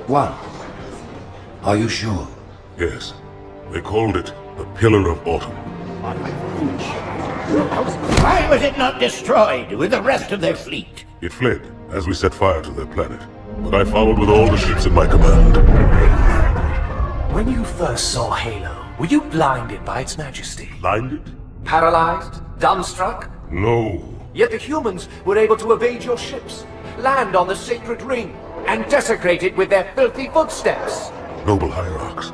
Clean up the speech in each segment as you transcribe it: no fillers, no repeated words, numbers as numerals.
one. Are you sure? Yes. They called it the Pillar of Autumn. Why was it not destroyed with the rest of their fleet? It fled as we set fire to their planet, but I followed with all the ships in my command. When you first saw Halo, were you blinded by its majesty? Blinded? Paralyzed? Dumbstruck? No. Yet the humans were able to evade your ships, land on the sacred ring, and desecrate it with their filthy footsteps. Noble hierarchs,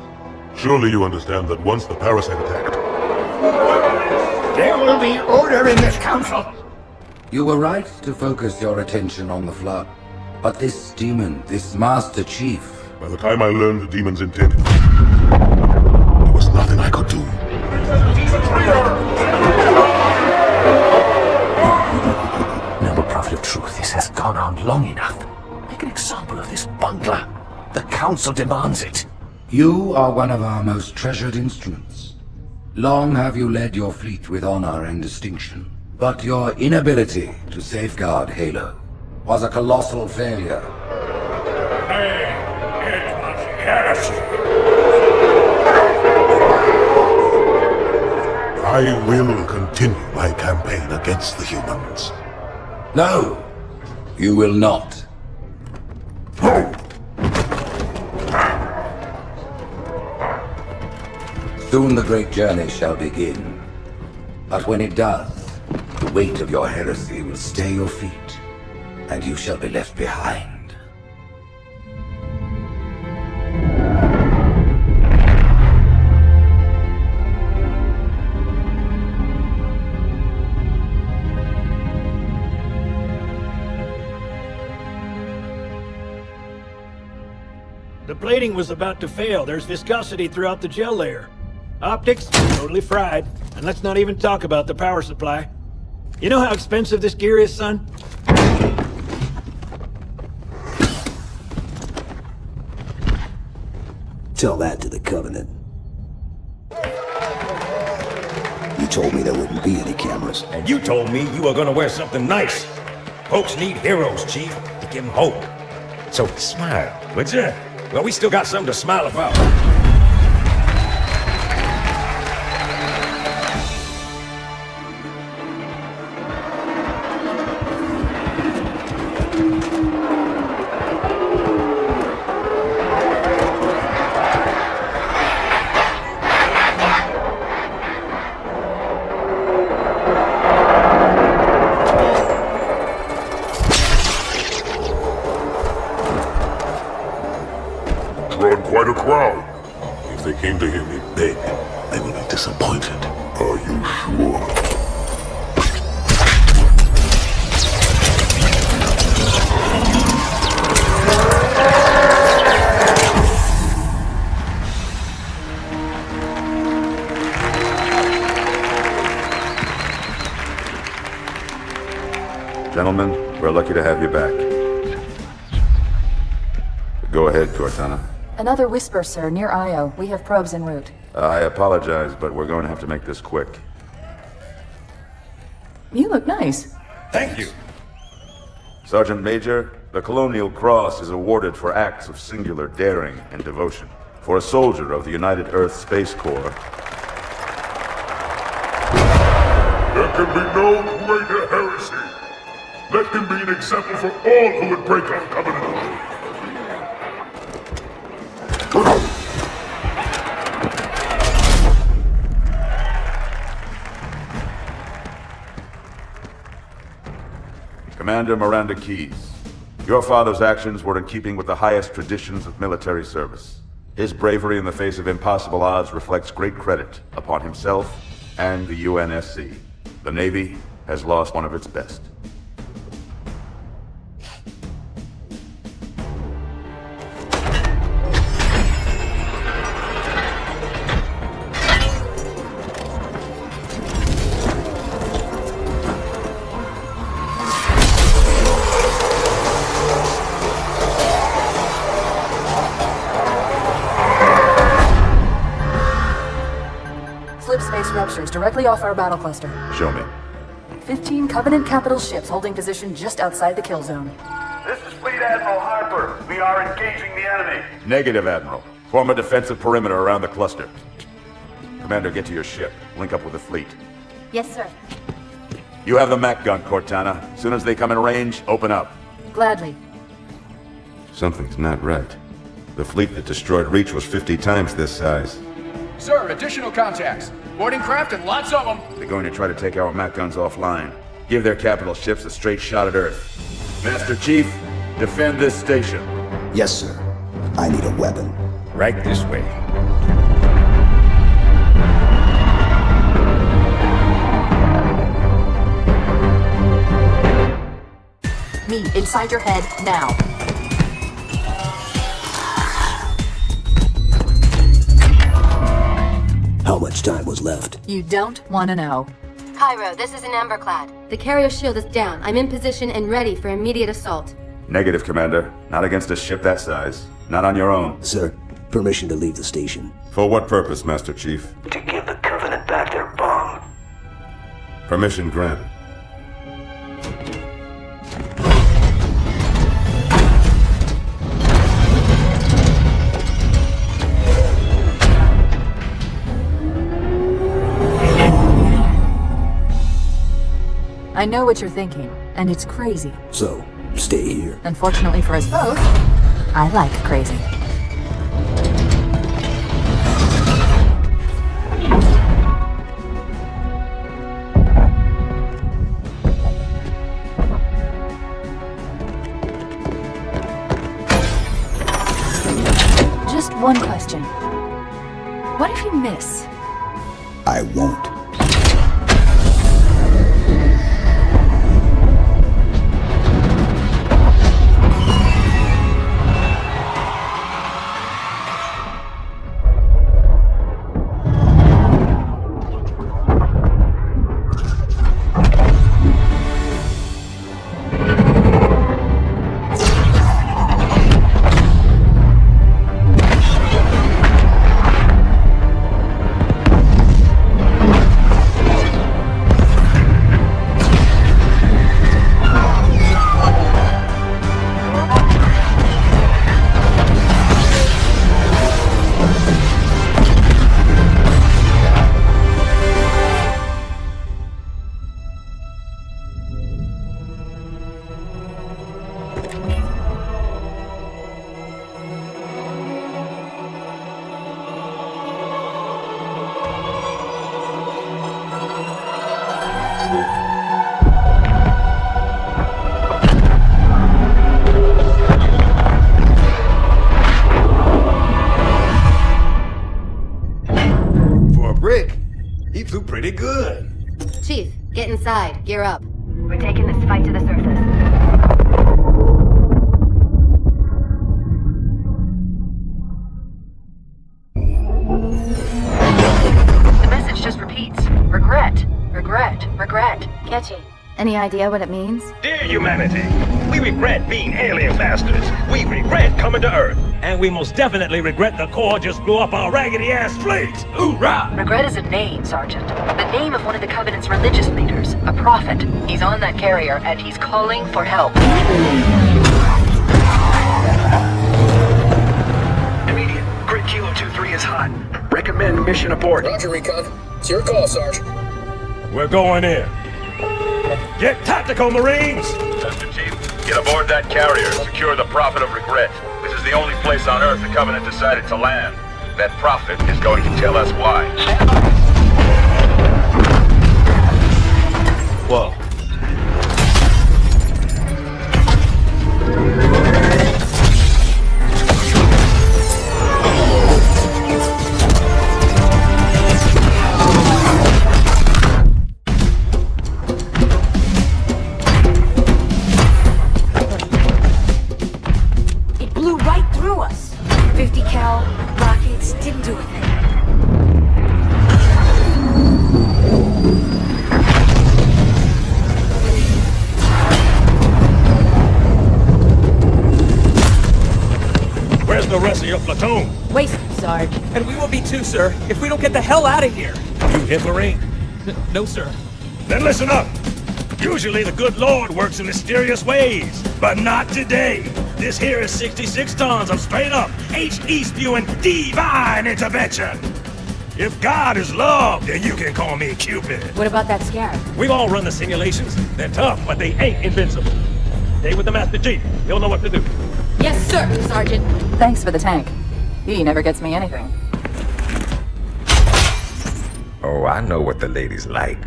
surely you understand that once the parasite attacked... There will be order in this council. You were right to focus your attention on the Flood. But this demon, this Master Chief... By the time I learned the demon's intent, there was nothing I could do. Noble Prophet of Truth, this has gone on long enough. Make an example of this bungler. The Council demands it. You are one of our most treasured instruments. Long have you led your fleet with honor and distinction. But your inability to safeguard Halo was a colossal failure. It was heresy. I will continue my campaign against the humans. No, you will not. Soon the great journey shall begin. But when it does, the weight of your heresy will stay your feet, and you shall be left behind. The plating was about to fail. There's viscosity throughout the gel layer. Optics, totally fried. And let's not even talk about the power supply. You know how expensive this gear is, son? Tell that to the Covenant. You told me there wouldn't be any cameras. And you told me you were gonna wear something nice. Folks need heroes, Chief, to give them hope. So smile, would ya? Well, we still got something to smile about. Drawn quite a crowd. If they came to hear me beg, they will be disappointed. Are you sure? Gentlemen, we're lucky to have you back. Go ahead, Cortana. Another whisper, sir, near Io. We have probes en route. I apologize, but we're going to have to make this quick. You look nice. Thank you. Sergeant Major, the Colonial Cross is awarded for acts of singular daring and devotion. For a soldier of the United Earth Space Corps. There can be no greater heresy. Let him be an example for all who would break our covenant. Commander Miranda Keyes, your father's actions were in keeping with the highest traditions of military service. His bravery in the face of impossible odds reflects great credit upon himself and the UNSC. The Navy has lost one of its best. Slip space ruptures directly off our battle cluster. Show me. 15 Covenant capital ships holding position just outside the kill zone. This is Fleet Admiral Harper. We are engaging the enemy. Negative, Admiral. Form a defensive perimeter around the cluster. Commander, get to your ship. Link up with the fleet. Yes, sir. You have the Mac gun, Cortana. As soon as they come in range, open up. Gladly. Something's not right. The fleet that destroyed Reach was 50 times this size. Sir, additional contacts. Boarding craft and lots of them. They're going to try to take our Mac guns offline. Give their capital ships a straight shot at Earth. Master Chief, defend this station. Yes, sir. I need a weapon. Right this way. Me, inside your head, now. How much time was left? You don't want to know. Cairo, this is an Emberclad. The carrier shield is down. I'm in position and ready for immediate assault. Negative, Commander. Not against a ship that size. Not on your own. Sir, permission to leave the station. For what purpose, Master Chief? To give the Covenant back their bomb. Permission granted. I know what you're thinking, and it's crazy. So, stay here. Unfortunately for us both, I like crazy. Just one question. What if you miss? I won't. Pretty good. Chief, get inside. Gear up. We're taking this fight to the surface. The message just repeats. Regret. Regret. Regret. Catchy. Any idea what it means? Dear humanity, we regret being alien bastards. We regret coming to Earth. And we most definitely regret the Corps just blew up our raggedy-ass fleet. Hoorah! Regret is a name, Sergeant. The name of one of the Covenant's religious leaders. A prophet. He's on that carrier, and he's calling for help. Immediate. Grid Kilo 2-3 is hot. Recommend mission abort. Roger, Recon. It's your call, Sarge. We're going in. Get tactical, Marines! Master Chief, get aboard that carrier. Secure the Prophet of Regret. This is the only place on Earth the Covenant decided to land. That Prophet is going to tell us why. Whoa. It blew right through us. 50 cal rockets didn't do a thing. Where's the rest of your platoon? Wasted, Sarge. And we will be too, sir, if we don't get the hell out of here. You hit Marine? No, sir. Then listen up! Usually the good Lord works in mysterious ways, but not today. This here is 66 tons of straight up, HE spewing divine intervention. If God is love, then you can call me Cupid. What about that scarab? We've all run the simulations. They're tough, but they ain't invincible. Stay with the Master Chief. He'll know what to do. Yes, sir, Sergeant. Thanks for the tank. He never gets me anything. Oh, I know what the ladies like.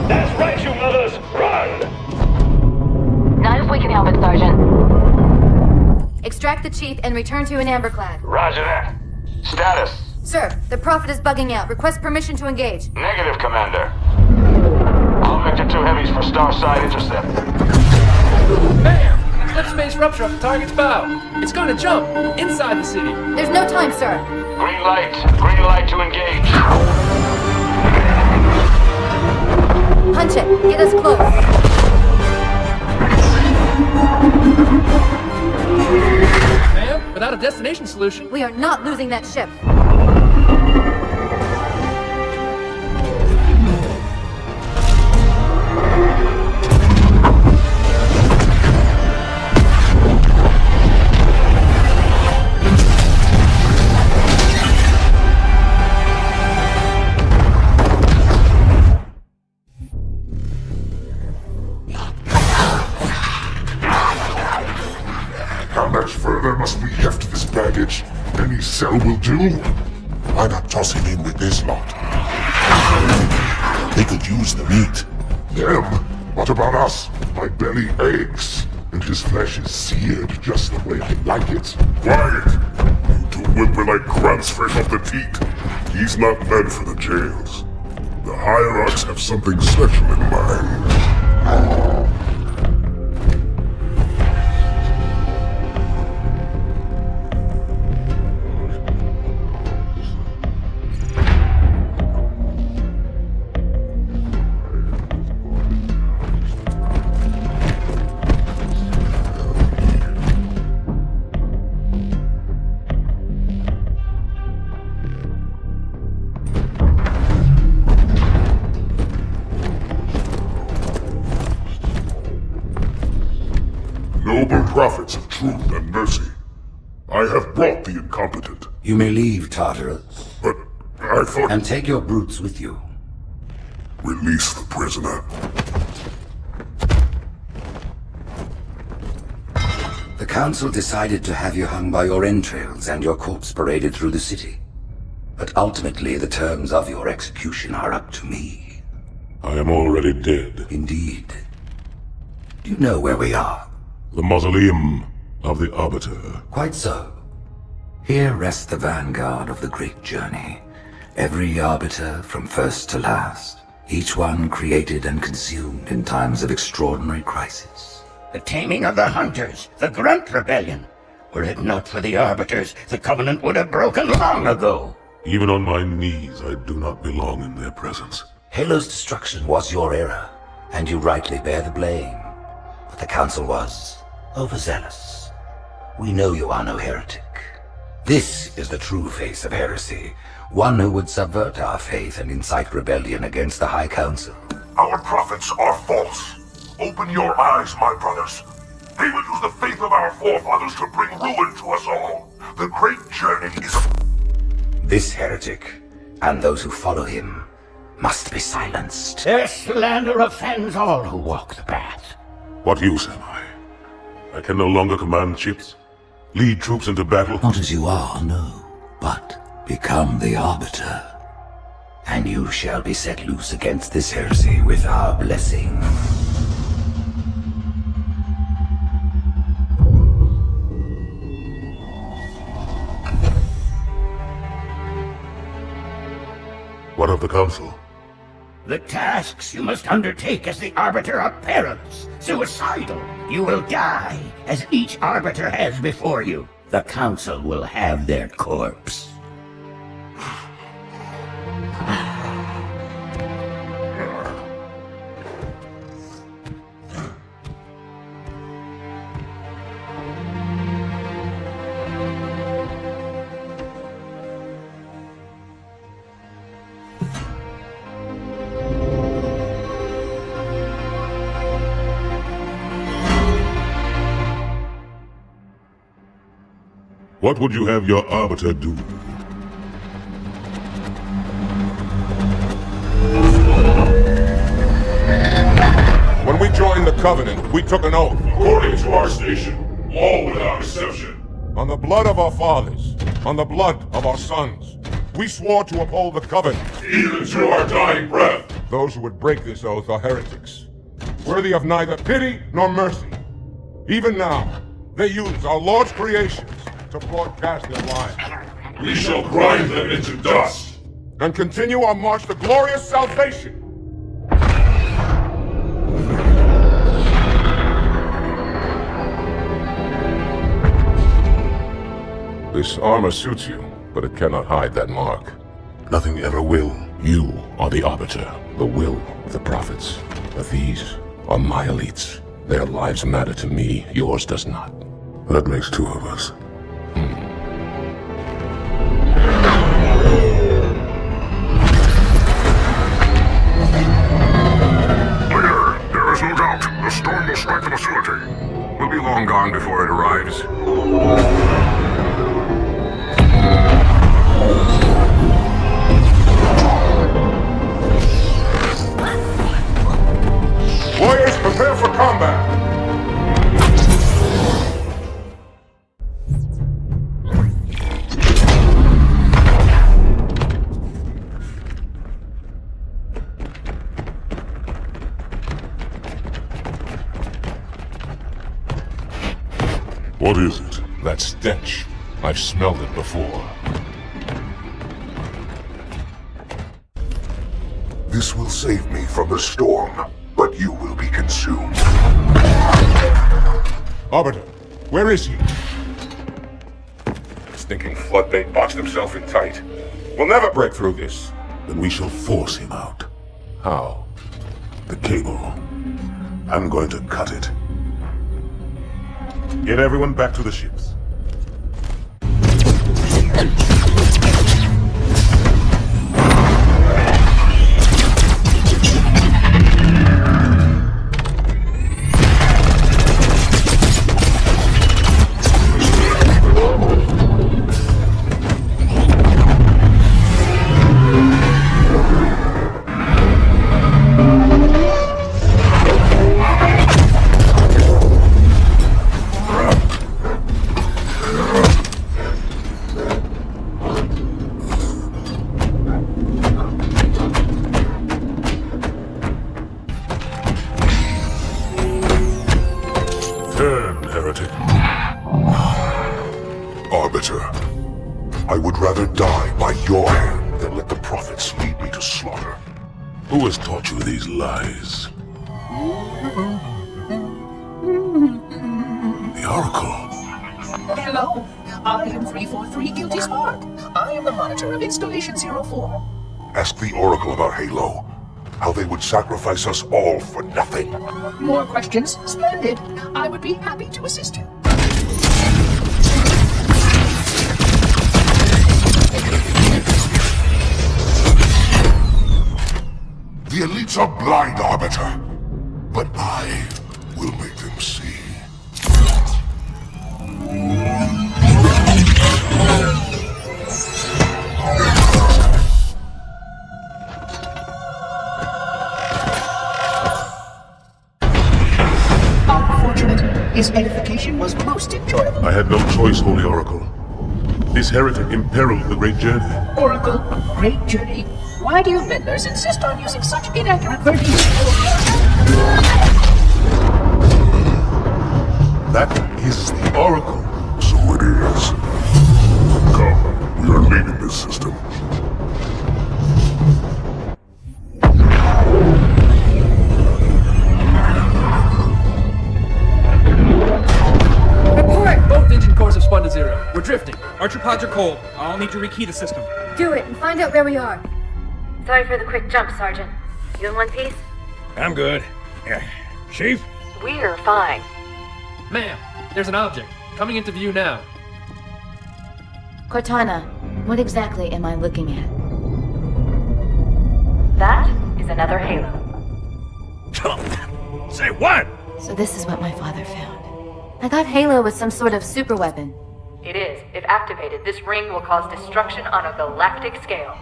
That's right, you mothers! Run! Not if we can help it, Sergeant. Extract the chief and return to an amberclad. Roger that. Status. Sir, the Prophet is bugging out. Request permission to engage. Negative, Commander. I'll vector 2 heavies for Starside intercept. Bam! Slip space rupture off the target's bow. It's going to jump inside the city. There's no time, sir. Green light. Green light to engage. Punch it. Get us close. Ma'am, without a destination solution. We are not losing that ship. How much further must we heft this baggage? Any cell will do? Why not toss him in with this lot? They could use the meat. Them? What about us? My belly aches, and his flesh is seared just the way I like it. Quiet! You two whimper like grunts fresh off the teat. He's not meant for the jails. The hierarchs have something special in mind. Noble prophets of truth and mercy, I have brought the incompetent. You may leave, Tartarus. But I thought... And take your brutes with you. Release the prisoner. The Council decided to have you hung by your entrails and your corpse paraded through the city. But ultimately, the terms of your execution are up to me. I am already dead. Indeed. Do you know where we are? The mausoleum of the Arbiter. Quite so. Here rests the vanguard of the great journey. Every Arbiter from first to last. Each one created and consumed in times of extraordinary crisis. The taming of the Hunters, the Grunt Rebellion. Were it not for the Arbiters, the Covenant would have broken long ago. Even on my knees, I do not belong in their presence. Halo's destruction was your error, and you rightly bear the blame. But the Council was overzealous. We know you are no heretic. This is the true face of heresy, one who would subvert our faith and incite rebellion against the High Council. Our prophets are false. Open your eyes, my brothers. They will use the faith of our forefathers to bring ruin to us all. The great journey is... This heretic, and those who follow him, must be silenced. Their slander offends all who walk the path. What use am I? I can no longer command ships, lead troops into battle. Not as you are, no, but become the Arbiter. And you shall be set loose against this heresy with our blessing. What of the Council? The tasks you must undertake as the Arbiter are perilous, suicidal. You will die, as each Arbiter has before you. The Council will have their corpse. What would you have your Arbiter do? When we joined the Covenant, we took an oath. According to our station, all without exception. On the blood of our fathers, on the blood of our sons, we swore to uphold the Covenant. Even to our dying breath. Those who would break this oath are heretics, worthy of neither pity nor mercy. Even now, they use our Lord's creations to broadcast their lies. We shall grind them into dust. And continue our march to glorious salvation. This armor suits you, but it cannot hide that mark. Nothing ever will. You are the Arbiter, the will of the prophets. But these are my elites. Their lives matter to me, yours does not. That makes two of us. Leader, there is no doubt. The storm will strike the facility. We'll be long gone before it arrives. Warriors, prepare for combat! What is it? That stench. I've smelled it before. This will save me from the storm, but you will be consumed. Arbiter, where is he? Stinking floodbait boxed himself in tight. We'll never break through this. Then we shall force him out. How? The cable. I'm going to cut it. Get everyone back to the ships. Arbiter, I would rather die by your hand than let the prophets lead me to slaughter. Who has taught you these lies? The Oracle. Hello, I am 343 Guilty Spark. I am the monitor of Installation 04. Ask the Oracle about Halo. How they would sacrifice us all for nothing. More questions? Splendid. I would be happy to assist you. The elites are blind, Arbiter. But I will make them see. Unfortunate. His edification was most enjoyable. I had no choice, Holy Oracle. This heretic imperiled the Great Journey. Oracle, Great Journey. Why do you vendors insist on using such inaccurate verbiage? That is the Oracle. So it is. Come, we are leaving this system. Report! Both engine cores have spun to zero. We're drifting. Arthropods are cold. I'll need to rekey the system. Do it and find out where we are. Sorry for the quick jump, Sergeant. You in one piece? I'm good. Chief? We're fine. Ma'am, there's an object. Coming into view now. Cortana, what exactly am I looking at? That is another Halo. Say what? So this is what my father found. I thought Halo was some sort of super weapon. It is. If activated, this ring will cause destruction on a galactic scale.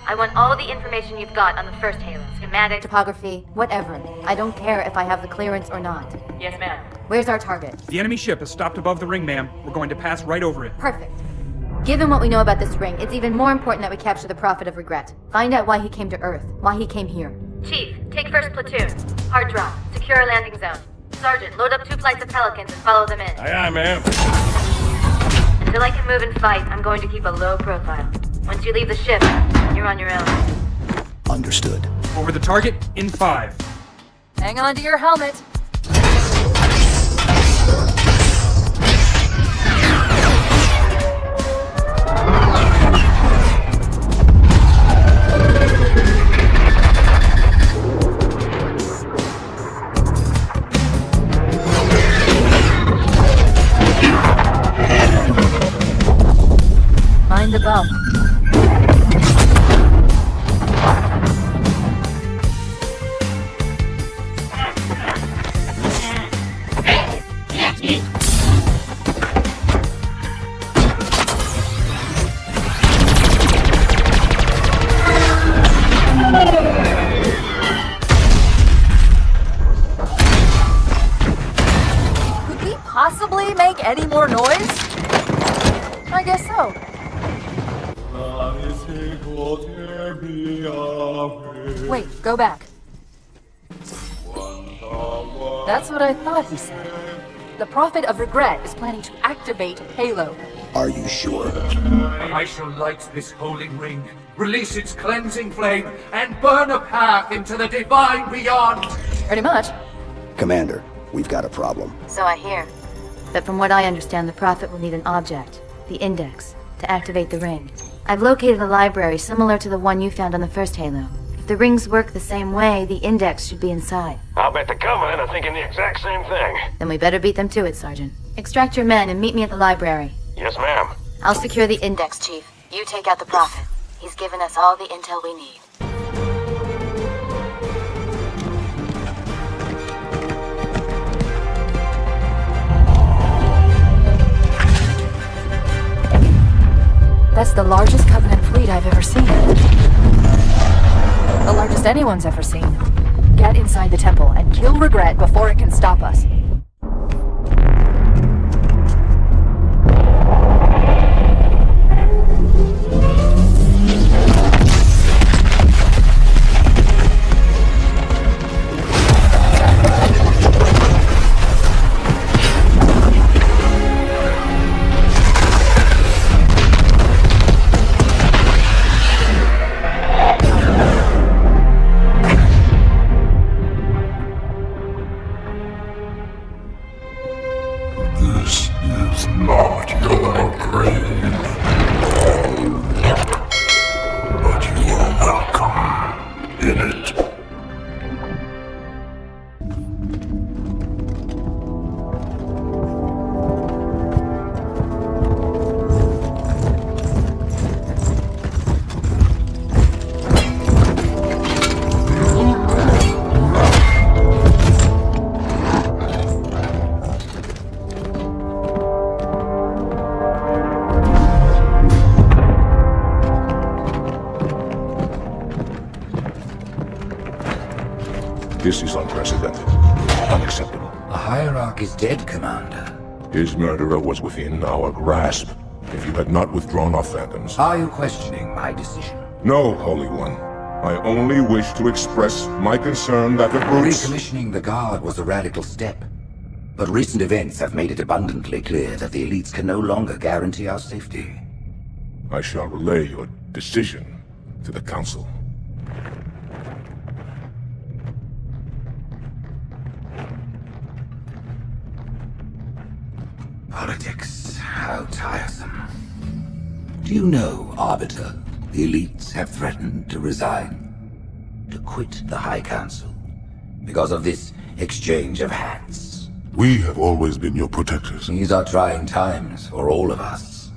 I want all the information you've got on the first Halo. Schematic, topography, whatever. I don't care if I have the clearance or not. Yes, ma'am. Where's our target? The enemy ship is stopped above the ring, ma'am. We're going to pass right over it. Perfect. Given what we know about this ring, it's even more important that we capture the Prophet of Regret. Find out why he came to Earth, why he came here. Chief, take first platoon. Hard drop. Secure landing zone. Sergeant, load up 2 flights of Pelicans and follow them in. Aye, ma'am. Until I can move and fight, I'm going to keep a low profile. Once you leave the ship, you're on your own. Understood. Over the target in 5. Hang on to your helmet. Mind the bump. Could we possibly make any more noise? I guess so. Wait, go back. That's what I thought he said. The Prophet of Regret is planning to activate Halo. Are you sure? I shall light this holy ring, release its cleansing flame, and burn a path into the divine beyond. Pretty much. Commander, we've got a problem. So I hear. But from what I understand, the Prophet will need an object, the Index, to activate the ring. I've located a library similar to the one you found on the first Halo. If the rings work the same way, the Index should be inside. I'll bet the Covenant are thinking the exact same thing. Then we better beat them to it, Sergeant. Extract your men and meet me at the library. Yes, ma'am. I'll secure the Index, Chief. You take out the Prophet. He's given us all the intel we need. That's the largest Covenant fleet I've ever seen. The largest anyone's ever seen. Get inside the temple and kill Regret before it can stop us. This is not your grave. But you are welcome in it. This is unprecedented. Unacceptable. The Hierarch is dead, Commander. His murderer was within our grasp. If you had not withdrawn our phantoms... Are you questioning my decision? No, Holy One. I only wish to express my concern that the brutes... Recommissioning the Guard was a radical step. But recent events have made it abundantly clear that the elites can no longer guarantee our safety. I shall relay your decision to the Council. Politics, how tiresome. Do you know, Arbiter, the elites have threatened to resign, to quit the High Council, because of this exchange of hats? We have always been your protectors. These are trying times for all of us.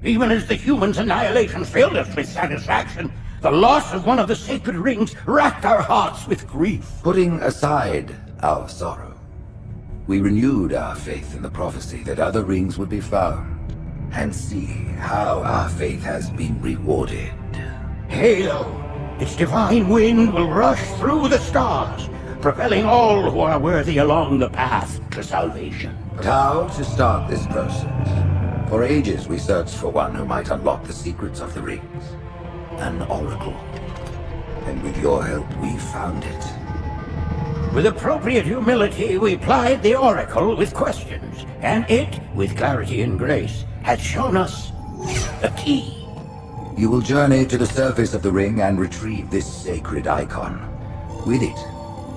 Even as the humans' annihilation filled us with satisfaction, the loss of one of the sacred rings racked our hearts with grief. Putting aside our sorrow, we renewed our faith in the prophecy that other rings would be found. and see how our faith has been rewarded. Halo, its divine wind will rush through the stars, propelling all who are worthy along the path to salvation. But how to start this process? For ages we searched for one who might unlock the secrets of the rings. An oracle. And with your help we found it. With appropriate humility, we plied the oracle with questions, and it, with clarity and grace, has shown us the key. You will journey to the surface of the ring and retrieve this sacred icon. With it,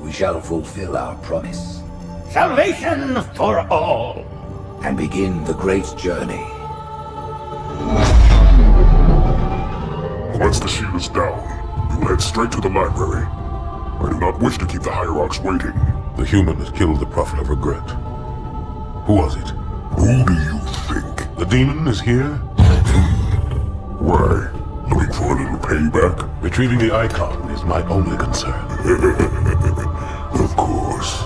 we shall fulfill our promise. Salvation for all! And begin the great journey. Once the shield is down, we will head straight to the library. I do not wish to keep the Hierarchs waiting. The human that killed the Prophet of Regret. Who was it? Who do you think? The demon is here? Why? Looking for a little payback? Retrieving the icon is my only concern. Of course.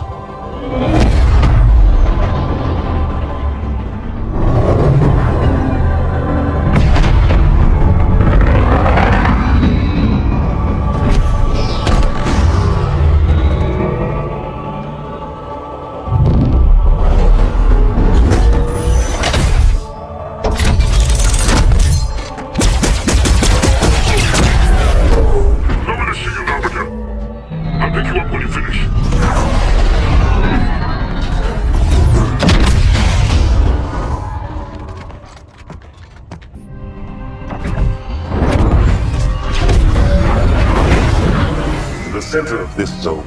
Center of this zone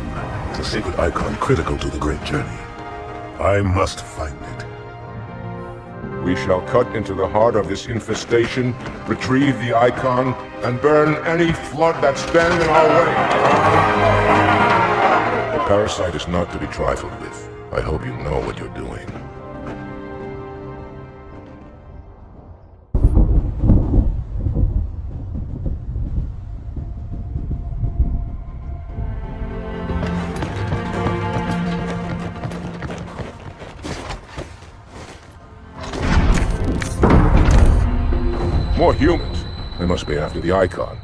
is a sacred icon critical to the great journey. I must find it. We shall cut into the heart of this infestation, retrieve the icon, and burn any flood that stands in our way. The parasite is not to be trifled with. I hope you know what you're doing. More humans. They must be after the icon.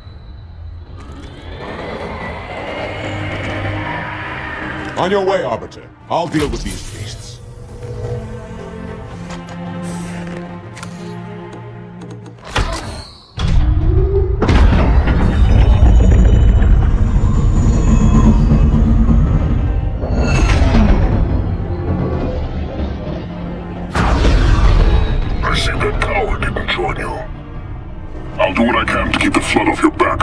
On your way, Arbiter. I'll deal with these beasts. I see that coward didn't join you. I'll do what I can to keep the flood off your back.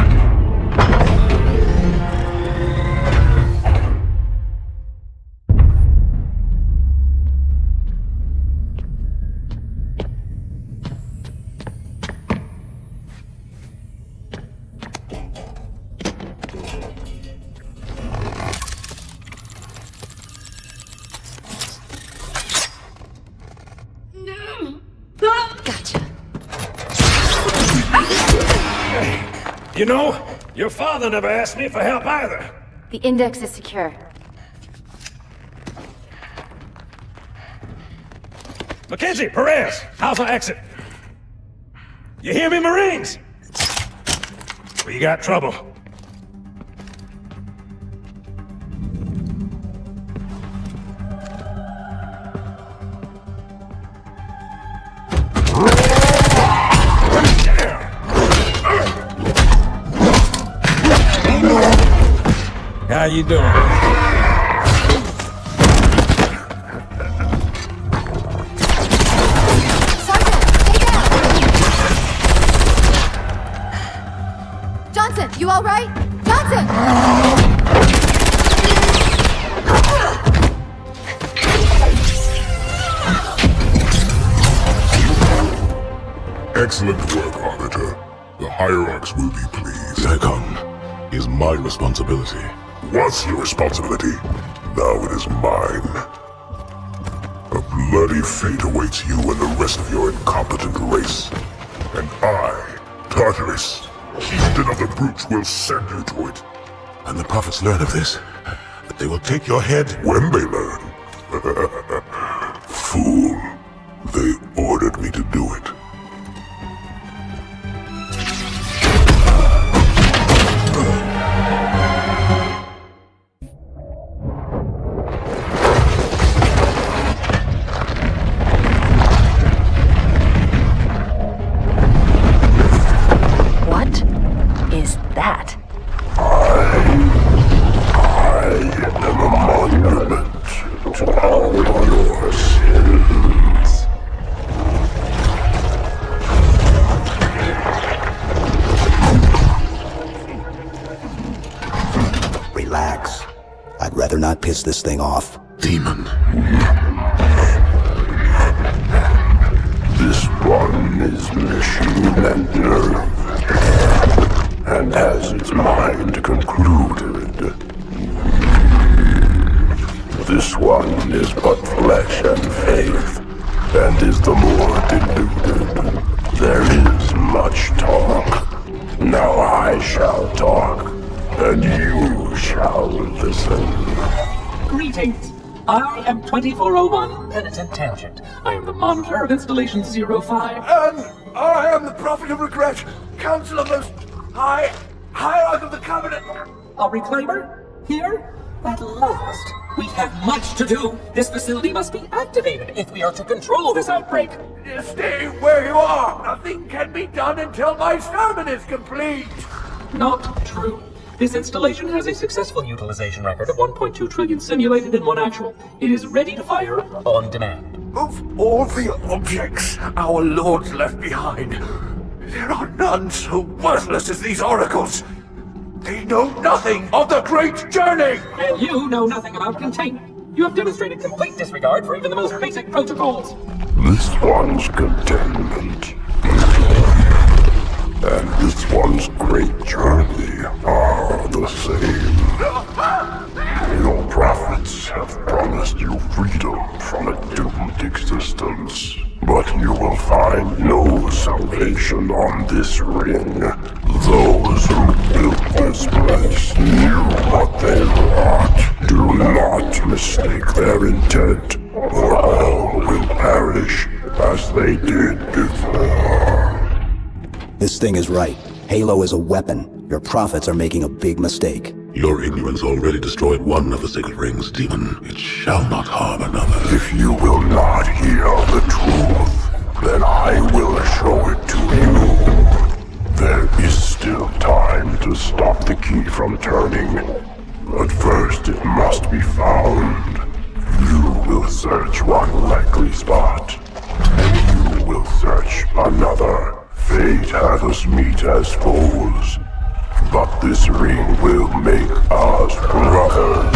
Gotcha. You know, your father never asked me for help either. The index is secure. Mackenzie, Perez, how's our exit? You hear me, Marines? We got trouble. How you doing? Johnson, you all right? Johnson! Excellent work, Arbiter. The Hierarchs will be pleased. The icon is my responsibility. Was your responsibility. Now it is mine. A bloody fate awaits you and the rest of your incompetent race. And I, Tartarus, chieftain of the brutes, will send you to it. And the prophets learn of this, that they will take your head. When they learn. Fool. They ordered me to do it. Relax. I'd rather not piss this thing off. Demon. This one is machine and nerve, and has its mind concluded. This one is but flesh and faith, and is the more deluded. There is much talk. Now I shall talk, and you shall listen. Greetings. I am 2401 Penitent Tangent. I am the monitor of Installation 05. And I am the Prophet of Regret, Council of Most High, Hierarch of the Covenant. A reclaimer? Here? At last. We have much to do. This facility must be activated if we are to control this outbreak. Stay where you are. Nothing can be done until my sermon is complete. Not true. This installation has a successful utilization record of 1.2 trillion simulated and 1 actual. It is ready to fire on demand. Of all the objects our lords left behind, there are none so worthless as these oracles. They know nothing of the great journey! And you know nothing about containment. You have demonstrated complete disregard for even the most basic protocols. This one's containment, and this one's great journey are the same. Your prophets have promised you freedom from a doomed existence, but you will find no salvation on this ring. Those who built this place knew what they wrought. Do not mistake their intent, or all will perish as they did before. This thing is right. Halo is a weapon. Your prophets are making a big mistake. Your ignorance already destroyed one of the sacred rings, demon. It shall not harm another. If you will not hear the truth, then I will show it to you. There is still time to stop the key from turning. But first it must be found. You will search one likely spot, and you will search another. Fate had us meet as foes, but this ring will make us brothers.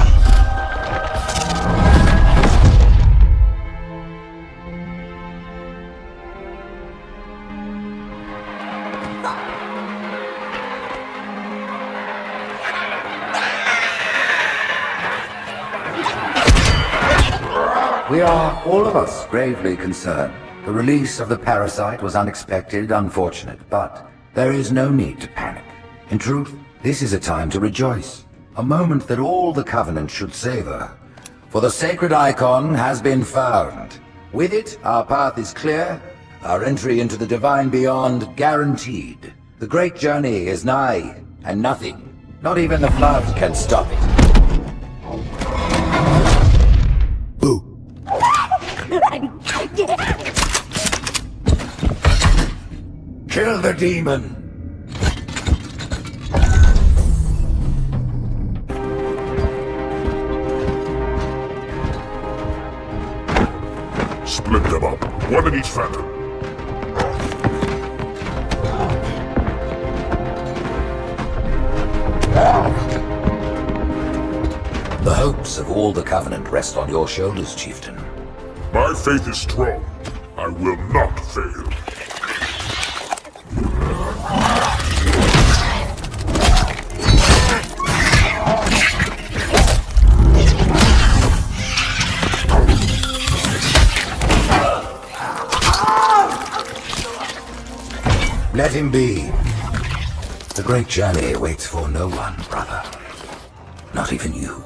We are, all of us, gravely concerned. The release of the parasite was unexpected, unfortunate, but there is no need to panic. In truth, this is a time to rejoice. A moment that all the Covenant should savor. For the sacred icon has been found. With it, our path is clear, our entry into the divine beyond guaranteed. The great journey is nigh, and nothing, not even the flood, can stop it. Kill the demon! Split them up, one in each phantom. The hopes of all the Covenant rest on your shoulders, Chieftain. My faith is strong. I will not fail. Let him be. The great journey waits for no one, brother. Not even you.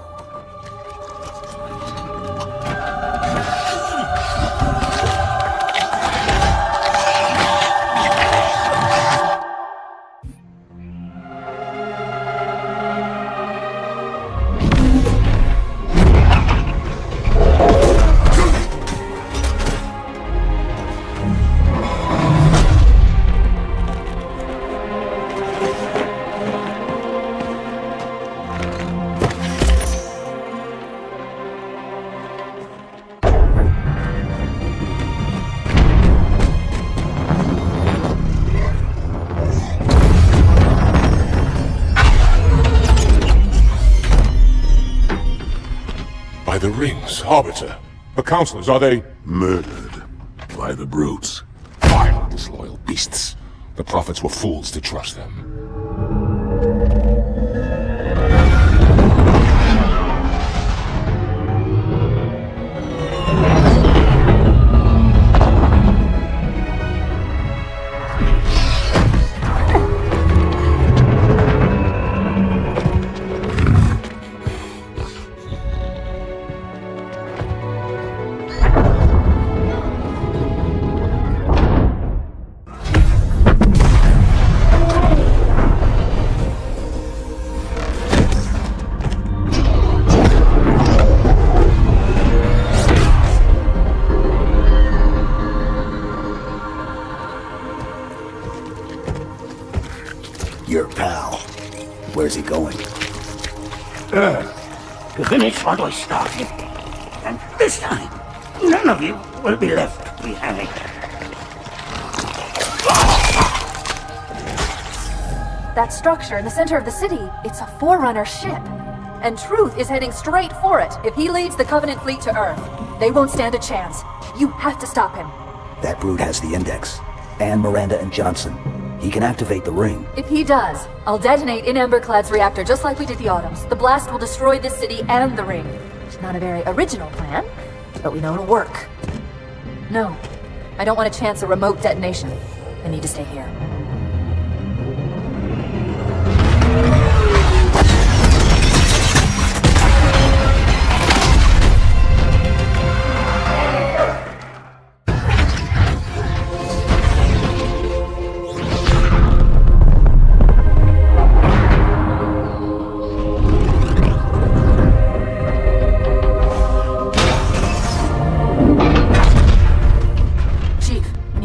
by the rings, Arbiter. The counselors, are they murdered by the brutes? Vile, disloyal beasts. The prophets were fools to trust them. Your pal. Where's he going? Earth, to finish what I started. And this time, none of you will be left behind. That structure in the center of the city, it's a Forerunner ship. And Truth is heading straight for it. If he leads the Covenant fleet to Earth, they won't stand a chance. You have to stop him. That brute has the Index. And Miranda and Johnson. He can activate the ring. If he does, I'll detonate in Emberclad's reactor just like we did the Autumns. The blast will destroy this city and the ring. Not a very original plan, but we know it'll work. No, I don't want to chance a remote detonation. I need to stay here.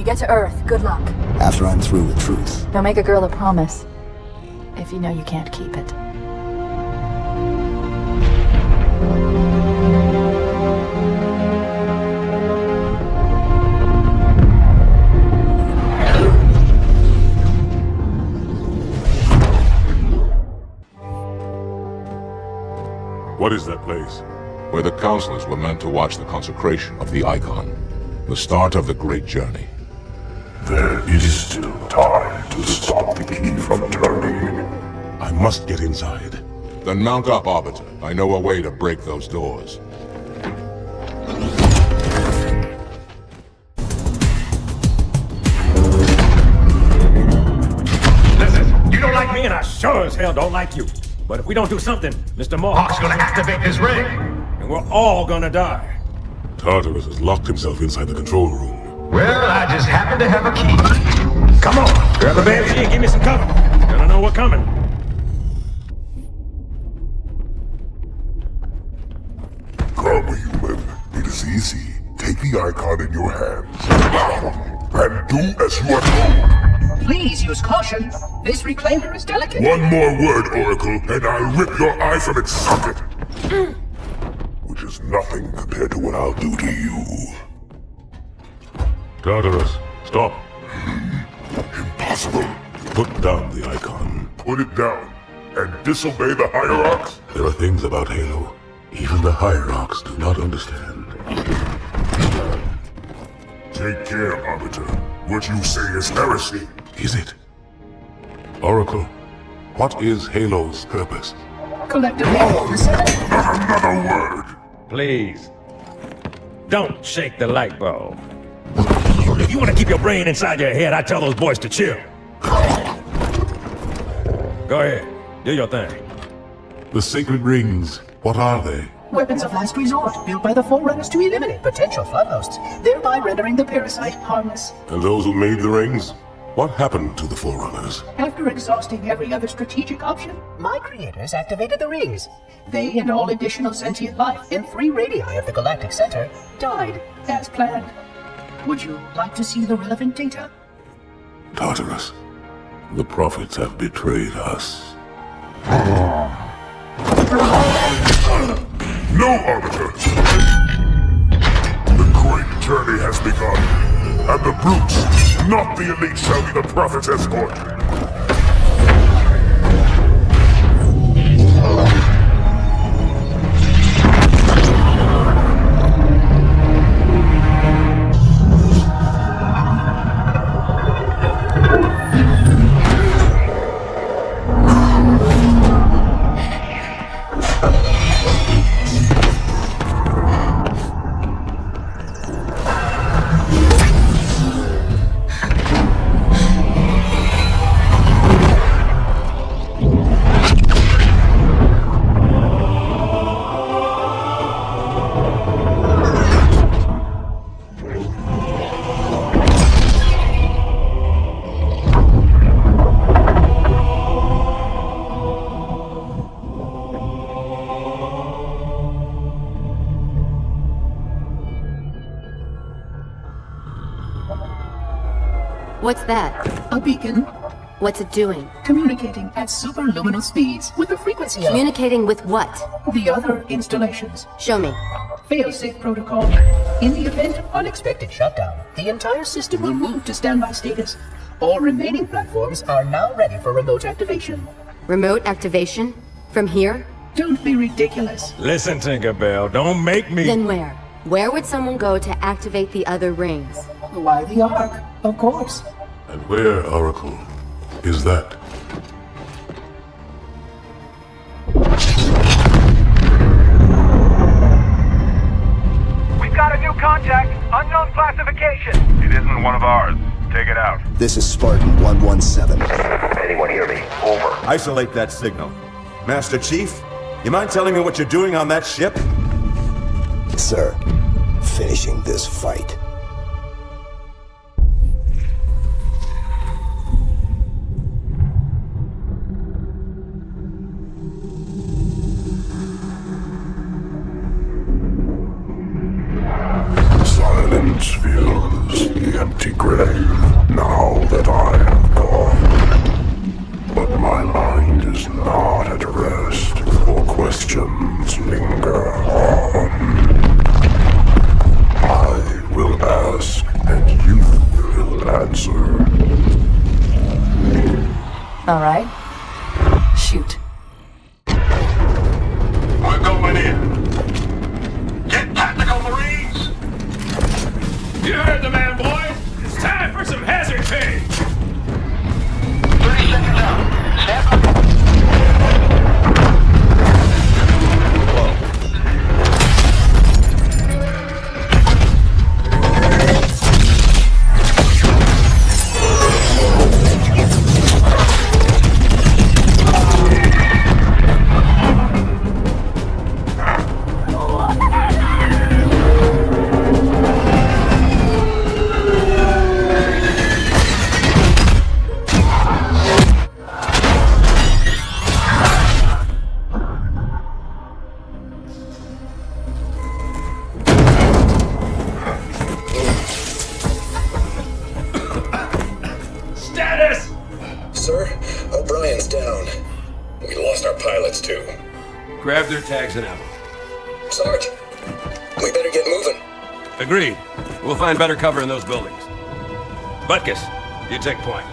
Get to Earth. Good luck. After I'm through with Truth. Don't make a girl a promise if you know you can't keep it. What is that place? Where the counselors were meant to watch the consecration of the Icon. The start of the great journey. There is still time to stop the key from turning. I must get inside. Then mount up, Arbiter. I know a way to break those doors. Listen, you don't like me and I sure as hell don't like you. But if we don't do something, Mr. Mohawk's gonna activate this ring. And we're all gonna die. Tartarus has locked himself inside the control room. Well, I just happen to have a key. Come on, grab a banshee and give me some cover. Gonna know what's coming. Come, human. It is easy. Take the Icon in your hands. And do as you are told. Please use caution. This reclaimer is delicate. One more word, Oracle, and I'll rip your eye from its socket. Which is nothing compared to what I'll do to you. Tartarus, stop. Impossible. Put down the Icon. Put it down and disobey the Hierarchs? There are things about Halo even the Hierarchs do not understand. Take care, Arbiter. What you say is heresy. Is it? Oracle, what is Halo's purpose? Collectively, Not another word. Please, don't shake the light bulb. If you want to keep your brain inside your head, I tell those boys to chill. Go ahead, do your thing. The sacred rings, what are they? weapons of last resort built by the Forerunners to eliminate potential flood hosts, thereby rendering the parasite harmless. And those who made the rings? What happened to the Forerunners? After exhausting every other strategic option, my creators activated the rings. They and all additional sentient life in 3 radii of the galactic center died as planned. Would you like to see the relevant data? Tartarus, the prophets have betrayed us. No, Arbiter! The great journey has begun, and the brutes, not the elite, shall be the prophet's escort. What's that? A beacon. What's it doing? Communicating at superluminal speeds with the frequency of... Communicating with what? The other installations. Show me. Fail-safe protocol. In the event of unexpected shutdown, the entire system will move to standby status. All remaining platforms are now ready for remote activation. Remote activation? From here? Don't be ridiculous. Listen, Tinkerbell, don't make me... Then where? Where would someone go to activate the other rings? Why the Ark, of course. And where, Oracle, is that? We've got a new contact. Unknown classification. It isn't one of ours. Take it out. This is Spartan 117. Anyone hear me? Over. Isolate that signal. Master Chief, you mind telling me what you're doing on that ship? Sir, finishing this fight. Silence fills the empty grave now that I have gone. But my mind is not at rest, for questions linger on. I will ask, and you will answer. All right. Shoot. We're going in. Get tactical, Marines! You heard the man, boys! It's time for some hazard pay! 30 seconds out. Stand by. Grab their tags and ammo. Sarge, we better get moving. Agreed. We'll find better cover in those buildings. Butkus, you take point.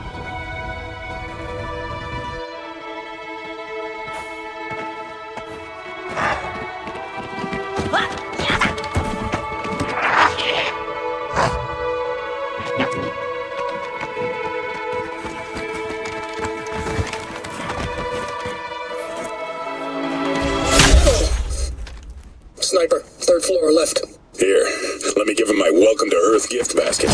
Sniper, third floor left. Here, let me give him my welcome to Earth gift basket.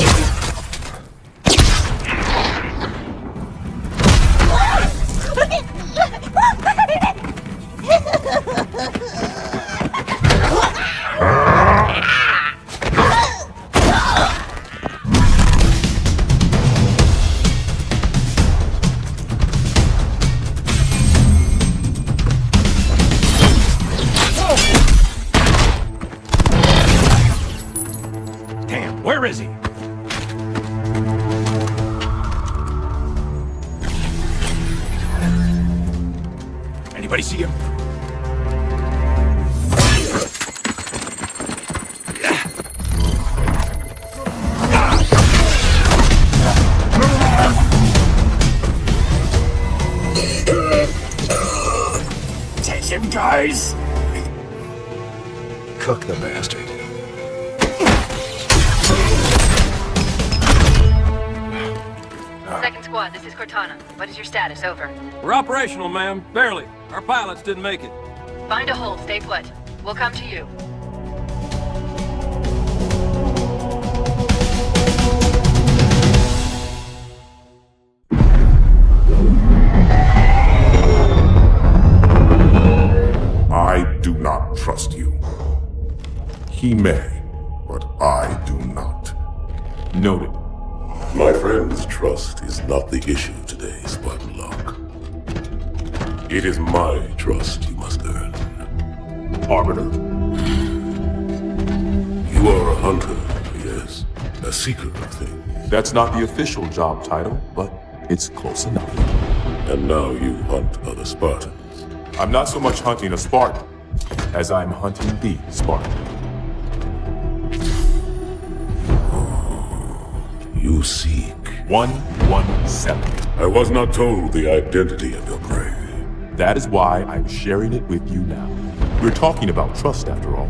Where is he? Anybody see him? Take him, guys! Cook the bastard. Second squad, this is Cortana. What is your status? Over. We're operational, ma'am. Barely. Our pilots didn't make it. Find a hole, stay put. We'll come to you. I do not trust you. He may, but I do not. Noted. My friend's trust is not the issue today, Spartan Locke. It is my trust you must earn. Arbiter. You are a hunter, yes? A seeker of things. That's not the official job title, but it's close enough. And now you hunt other Spartans. I'm not so much hunting a Spartan, as I'm hunting the Spartan. You seek 117. I was not told the identity of your prey. That is why I'm sharing it with you now. We're talking about trust, after all.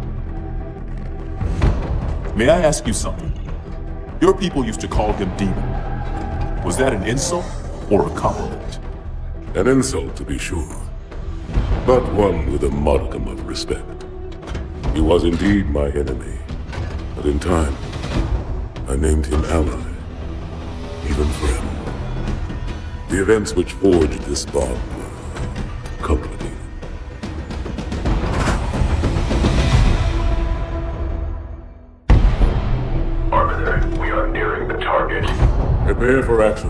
May I ask you something? Your people used to call him Demon. Was that an insult or a compliment? An insult, to be sure, but one with a modicum of respect. He was indeed my enemy, but in time, I named him ally, even friend. The events which forged this bond were complicated. Arbiter, we are nearing the target. Prepare for action.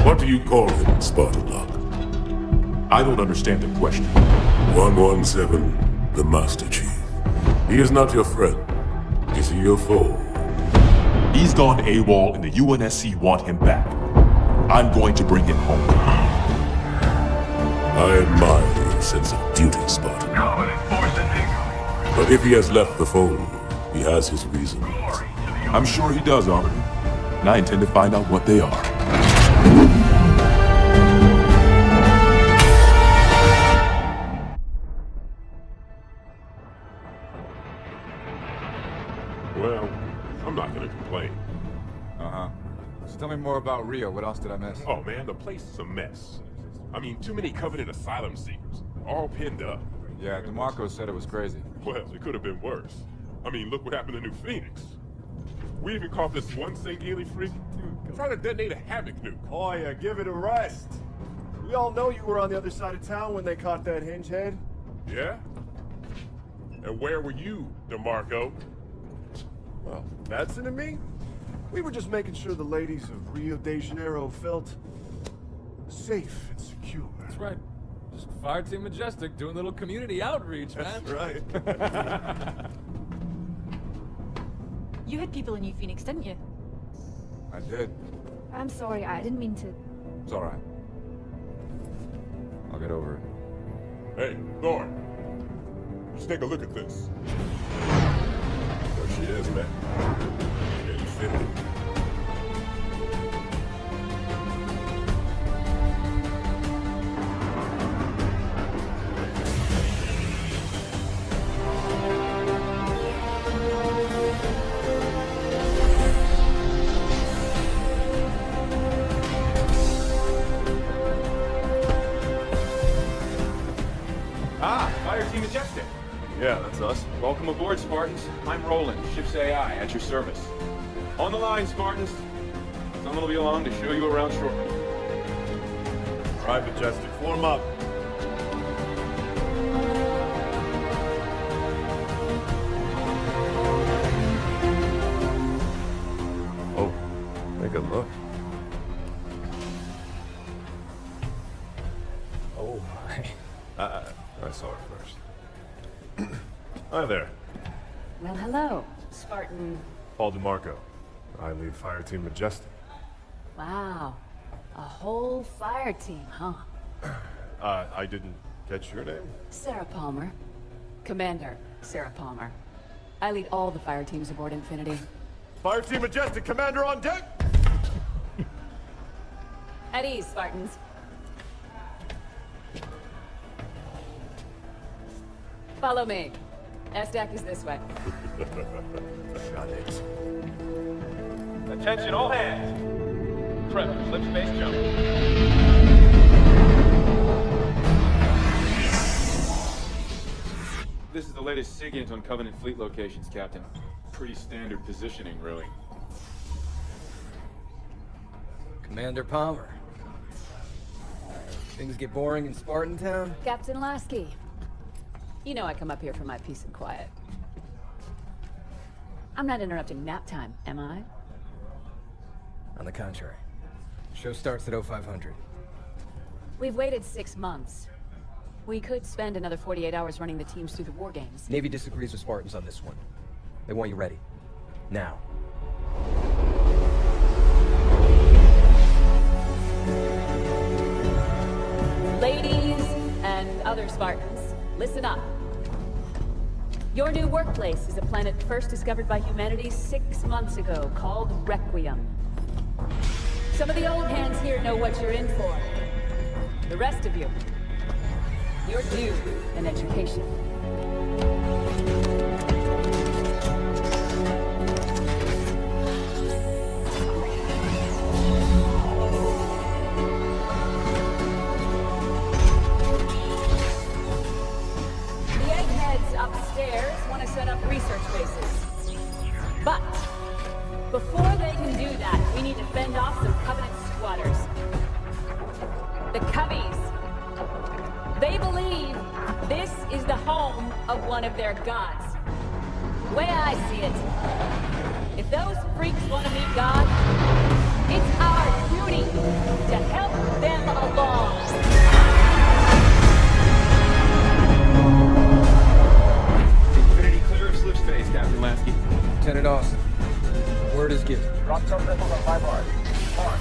What do you call him, Spartan Lock? I don't understand the question. 117, the Master Chief. He is not your friend. Is he your foe? He's gone AWOL and the UNSC want him back. I'm going to bring him home. I admire your sense of duty, Spartan. But if he has left the fold, he has his reasons. I'm sure he does, Arbiter. And I intend to find out what they are. Well, I'm not gonna complain. Uh-huh. So tell me more about Rio. What else did I miss? Oh man, the place is a mess. I mean, too many Covenant asylum seekers, all pinned up. Yeah, DeMarco said it was crazy. Well, it could have been worse. I mean, look what happened to New Phoenix. We even caught this one St. Gailey freak trying to detonate a Havoc nuke. Oh yeah, give it a rest. We all know you were on the other side of town when they caught that hinge head. Yeah? And where were you, DeMarco? Well, that's into me. We were just making sure the ladies of Rio de Janeiro felt safe and secure. That's right. Just Fire Team Majestic doing a little community outreach, man. That's right. You had people in New Phoenix, didn't you? I did. I'm sorry, I didn't mean to... It's alright. I'll get over it. Hey, Thor. Just take a look at this. There she is, man. Yeah, you fit it. Fire Team Majestic. Yeah, that's us. Welcome aboard, Spartans. I'm Roland, ship's AI, at your service. On the line, Spartans. Someone will be along to show you around shortly. All right, Majestic, form up. Oh, take a look. Oh my. I saw it first. Hi there. Well, hello, Spartan. Paul DeMarco. I lead Fire Team Majestic. Wow. A whole fire team, huh? I didn't catch your name. Sarah Palmer. Commander Sarah Palmer. I lead all the fire teams aboard Infinity. Fire Team Majestic, Commander on deck! At ease, Spartans. Follow me. S-Deck is this way. Got it. Attention all hands. Prep for slip space jump. This is the latest SIGINT on Covenant fleet locations, Captain. Pretty standard positioning, really. Commander Palmer. Things get boring in Spartan Town? Captain Lasky. You know I come up here for my peace and quiet. I'm not interrupting nap time, am I? On the contrary. Show starts at 0500. We've waited 6 months. We could spend another 48 hours running the teams through the war games. Navy disagrees with Spartans on this one. They want you ready. Now. Ladies and other Spartans, listen up. Your new workplace is a planet first discovered by humanity 6 months ago, called Requiem. Some of the old hands here know what you're in for. The rest of you, you're due an education. The eggheads upstairs want to set up research bases. But before they can do that, we need to fend off some Covenant squatters. The Cubbies. They believe this is the home of one of their gods. The way I see it, if those freaks want to meet God, it's our duty to help them along. Infinity clear of slip space, Captain Lasky. Lieutenant Austin, word is given. Drop some missiles on my mark. Mark.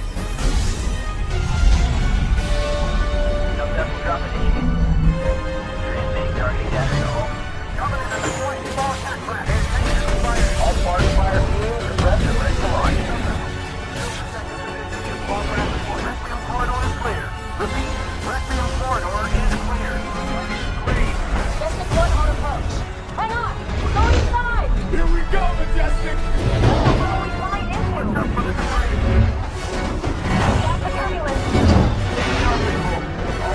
No vessel drop initiated. Target data. Coming into the point. Small attack class. All parts fire fuel. Compressor ready to launch. Requiem corridor is clear. Repeat. Requiem corridor is clear. Clear. Just a one on approach. Hang on! We're going inside! Here we go, Majestic! What's up for the target? Got the turbulence.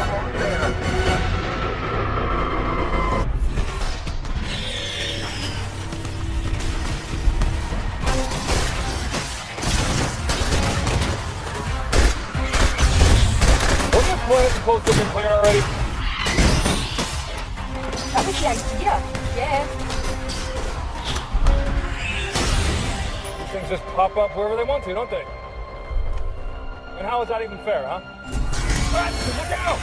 Almost there. Planet's supposed to have been clear already. That was the idea. Yeah. These things just pop up wherever they want to, don't they? And how is that even fair, huh? Right, look out!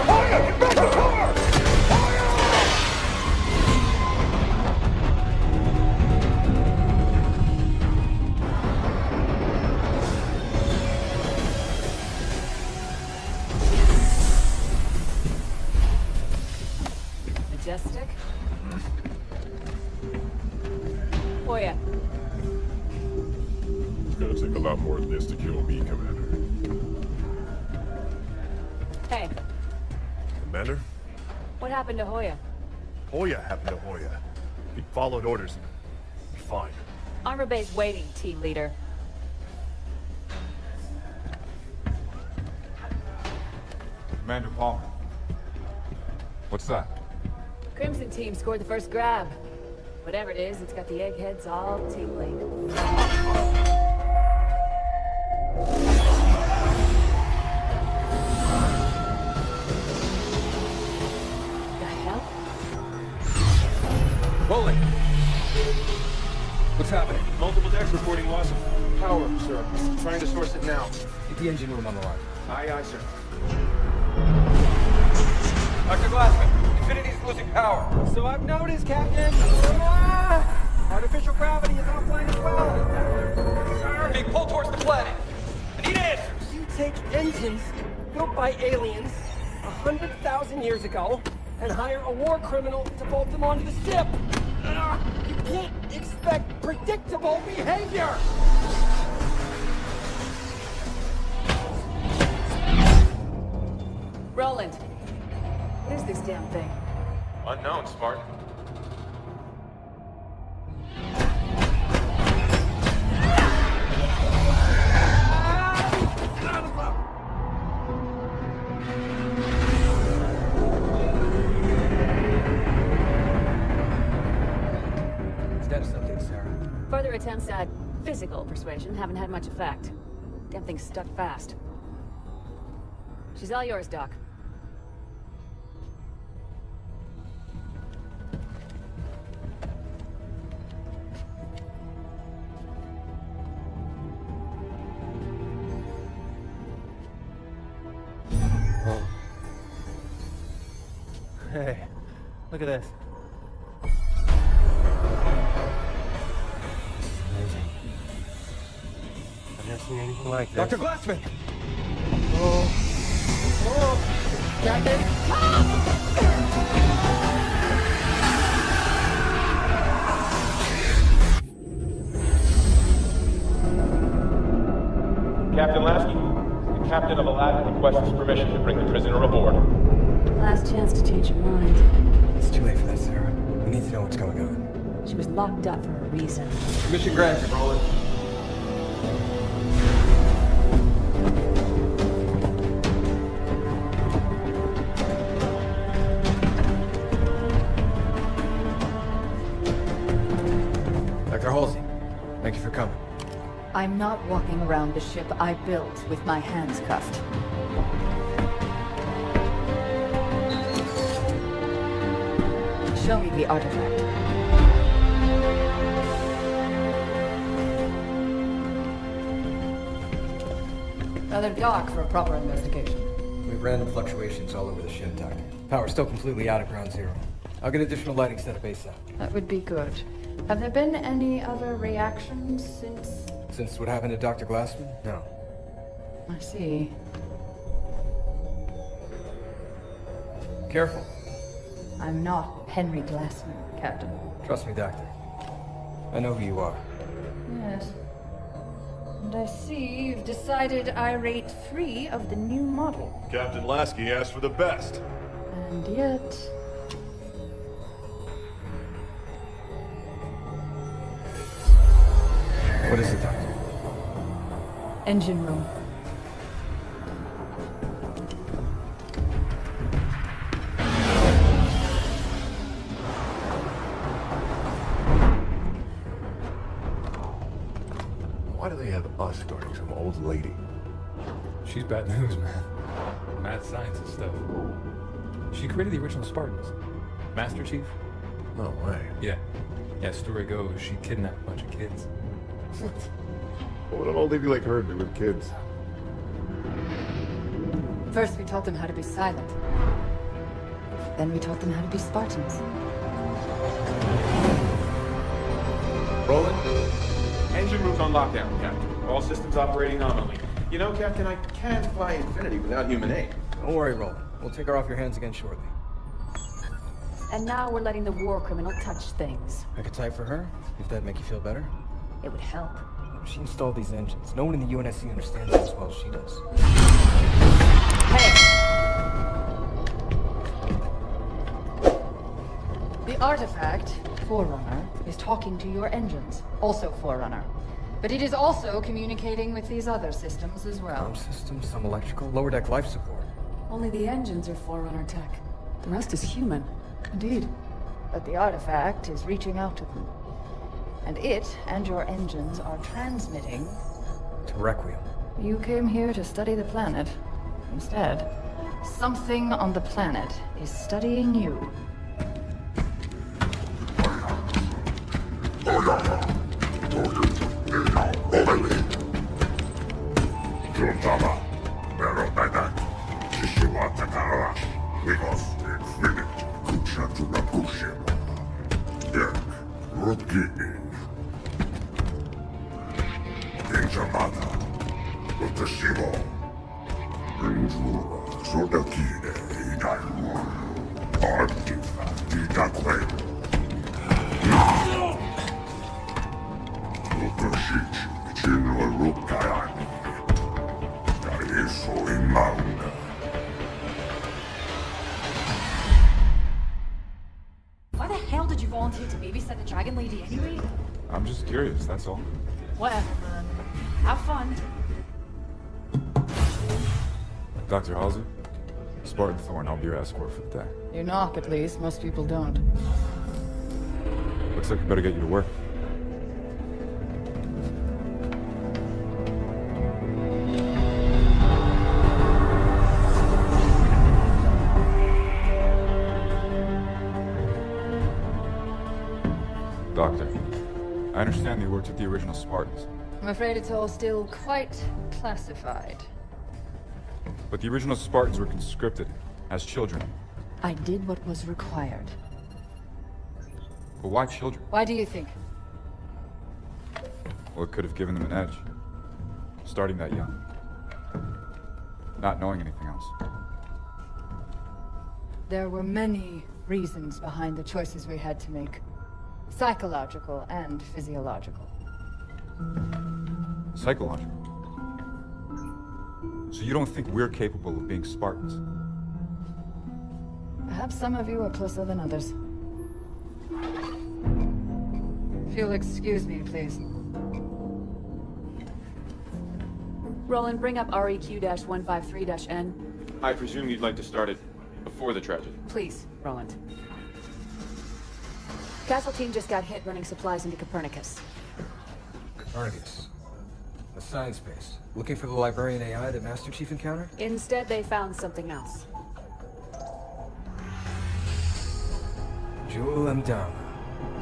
Fire! Get back to cover! Majestic. Hoya. It's gonna take a lot more than this to kill me, Commander. Hey, Commander? what happened to Hoya? Hoya happened to Hoya. He followed orders. Be fine. Armor base waiting, team leader. Commander Palmer. What's that? Crimson team scored the first grab. Whatever it is, it's got the eggheads all tingling. The hell? Rolling. What's happening? Multiple decks reporting loss of power, sir. Trying to source it now. Get the engine room on the line. Aye, aye, sir. Dr. Glassman, Infinity's losing power. So I've noticed, Captain. Artificial gravity is offline as well. Being pulled towards the planet. I need answers. You take engines built by aliens 100,000 years ago and hire a war criminal to bolt them onto the ship. You can't expect predictable behavior. Roland, what is this damn thing? Unknown, Spartan. Status update, Sarah. Further attempts at physical persuasion haven't had much effect. Damn thing's stuck fast. She's all yours, Doc. Hey, look at this. Amazing. I've never seen anything like this. Dr. Glassman! Captain Lasky, the captain of Aladdin requests permission to bring the prisoner aboard. Last chance to change your mind. It's too late for that, Sarah. We need to know what's going on. She was locked up for a reason. Permission granted, Roland. Dr. Halsey, thank you for coming. I'm not walking around the ship I built with my hands cuffed. Show me the artifact. Rather dark for a proper investigation. We have random fluctuations all over the ship, Doctor. Power's still completely out at ground zero. I'll get additional lighting set up ASAP. That would be good. Have there been any other reactions since... Since what happened to Dr. Glassman? No. I see. Careful. I'm not Henry Glassman, Captain. Trust me, Doctor. I know who you are. Yes. And I see you've decided I rate 3 of the new model. Captain Lasky asked for the best. And yet... What is it, Doctor? Engine room. Why do they have us guarding some old lady? She's bad news, man. Mad science and stuff. She created the original Spartans. Master Chief? No way. Yeah. Yeah, story goes, she kidnapped a bunch of kids. What would an old lady like her do with kids? First we taught them how to be silent. Then we taught them how to be Spartans. Roland, engine room's on lockdown, Captain. All systems operating nominally. You know, Captain, I can't fly Infinity without human aid. Don't worry, Roland. We'll take her off your hands again shortly. And now we're letting the war criminal touch things. I could type for her, if that'd make you feel better. It would help. She installed these engines. No one in the UNSC understands it as well as she does. Hey! The artifact, Forerunner, is talking to your engines. Also Forerunner. But it is also communicating with these other systems as well. Some systems, some electrical, lower deck life support. Only the engines are Forerunner tech. The rest is human. Indeed. But the artifact is reaching out to them. And it and your engines are transmitting... To Requiem. You came here to study the planet. Instead, something on the planet is studying you. Why the hell did you volunteer to babysit the Dragon Lady anyway? I'm just curious, that's all. Whatever, man. Have fun. Dr. Halsey? Spartan Thorn, I'll be your escort for the day. You knock, at least. Most people don't. Looks like we better get you to work. Doctor, I understand you worked with the original Spartans. I'm afraid it's all still quite classified. But the original Spartans were conscripted as children. I did what was required. But why children? Why do you think? Well, it could have given them an edge. Starting that young. Not knowing anything else. There were many reasons behind the choices we had to make. Psychological and physiological. Psychological. So you don't think we're capable of being Spartans? Perhaps some of you are closer than others. If you'll excuse me, please. Roland, bring up REQ-153-N. I presume you'd like to start it before the tragedy. Please, Roland. Castle team just got hit running supplies into Copernicus. Copernicus. A science base. Looking for the librarian AI that Master Chief encountered? Instead, they found something else. Jewel and Dama.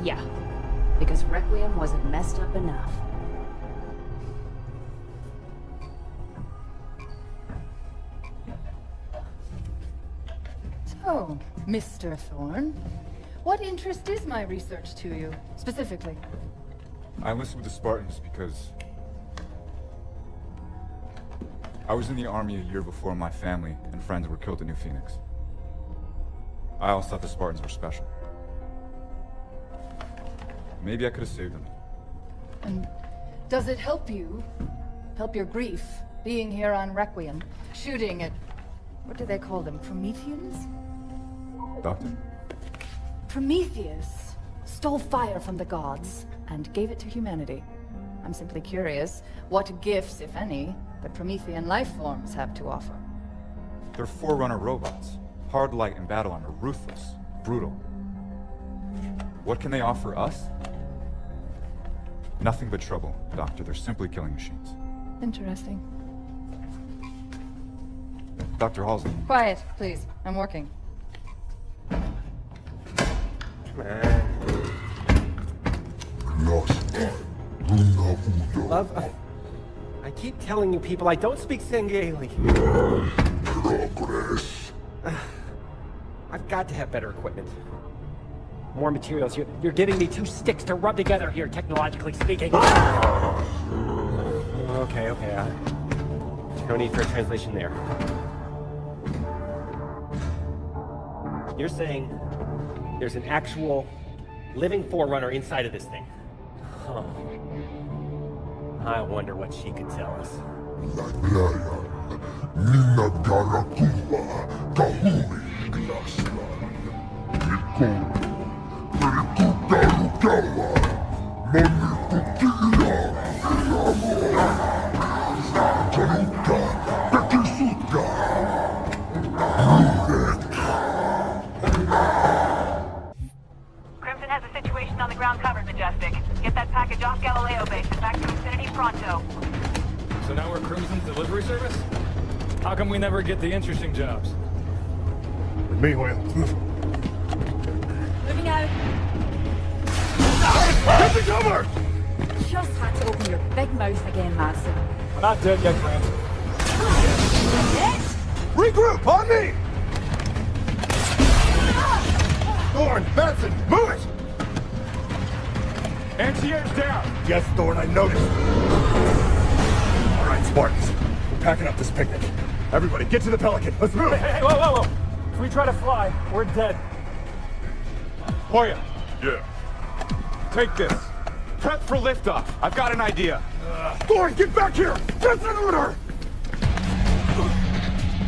Yeah, because Requiem wasn't messed up enough. So, Mr. Thorne, what interest is my research to you, specifically? I enlisted with the Spartans because I was in the army a year before my family and friends were killed at New Phoenix. I always thought the Spartans were special. Maybe I could have saved them. And does it help you, help your grief, being here on Requiem, shooting at, what do they call them, Prometheans? Doctor? Prometheus stole fire from the gods and gave it to humanity. I'm simply curious what gifts, if any, the Promethean life forms have to offer. They're Forerunner robots. Hard light and battle armor, ruthless, brutal. What can they offer us? Nothing but trouble, Doctor. They're simply killing machines. Interesting. Dr. Halsey. Quiet, please. I'm working. Love, I keep telling you people I don't speak Sangali. Progress. I've got to have better equipment. More materials. You're giving me two sticks to rub together here, technologically speaking. Okay. No need for a translation there. You're saying there's an actual living Forerunner inside of this thing? Huh. I wonder what she could tell us. Crimson has a situation on the ground covered, Majestic. Get that package off Galileo base and back to Infinity pronto. So now we're Crimson's delivery service? How come we never get the interesting jobs? With me, Will. Moving out. Get the cover! Just had to open your big mouth again, Madison. We're not dead yet, Grant. Regroup, on me! Thorne, Madison, move it! Anti-air's down! Yes, Thorne, I noticed. All right, Spartans. We're packing up this picnic. Everybody, get to the Pelican. Let's move! Hey, whoa! If we try to fly, we're dead. Hoya, Yeah. take this. Prep for liftoff. I've got an idea. Thorne, get back here! That's an order!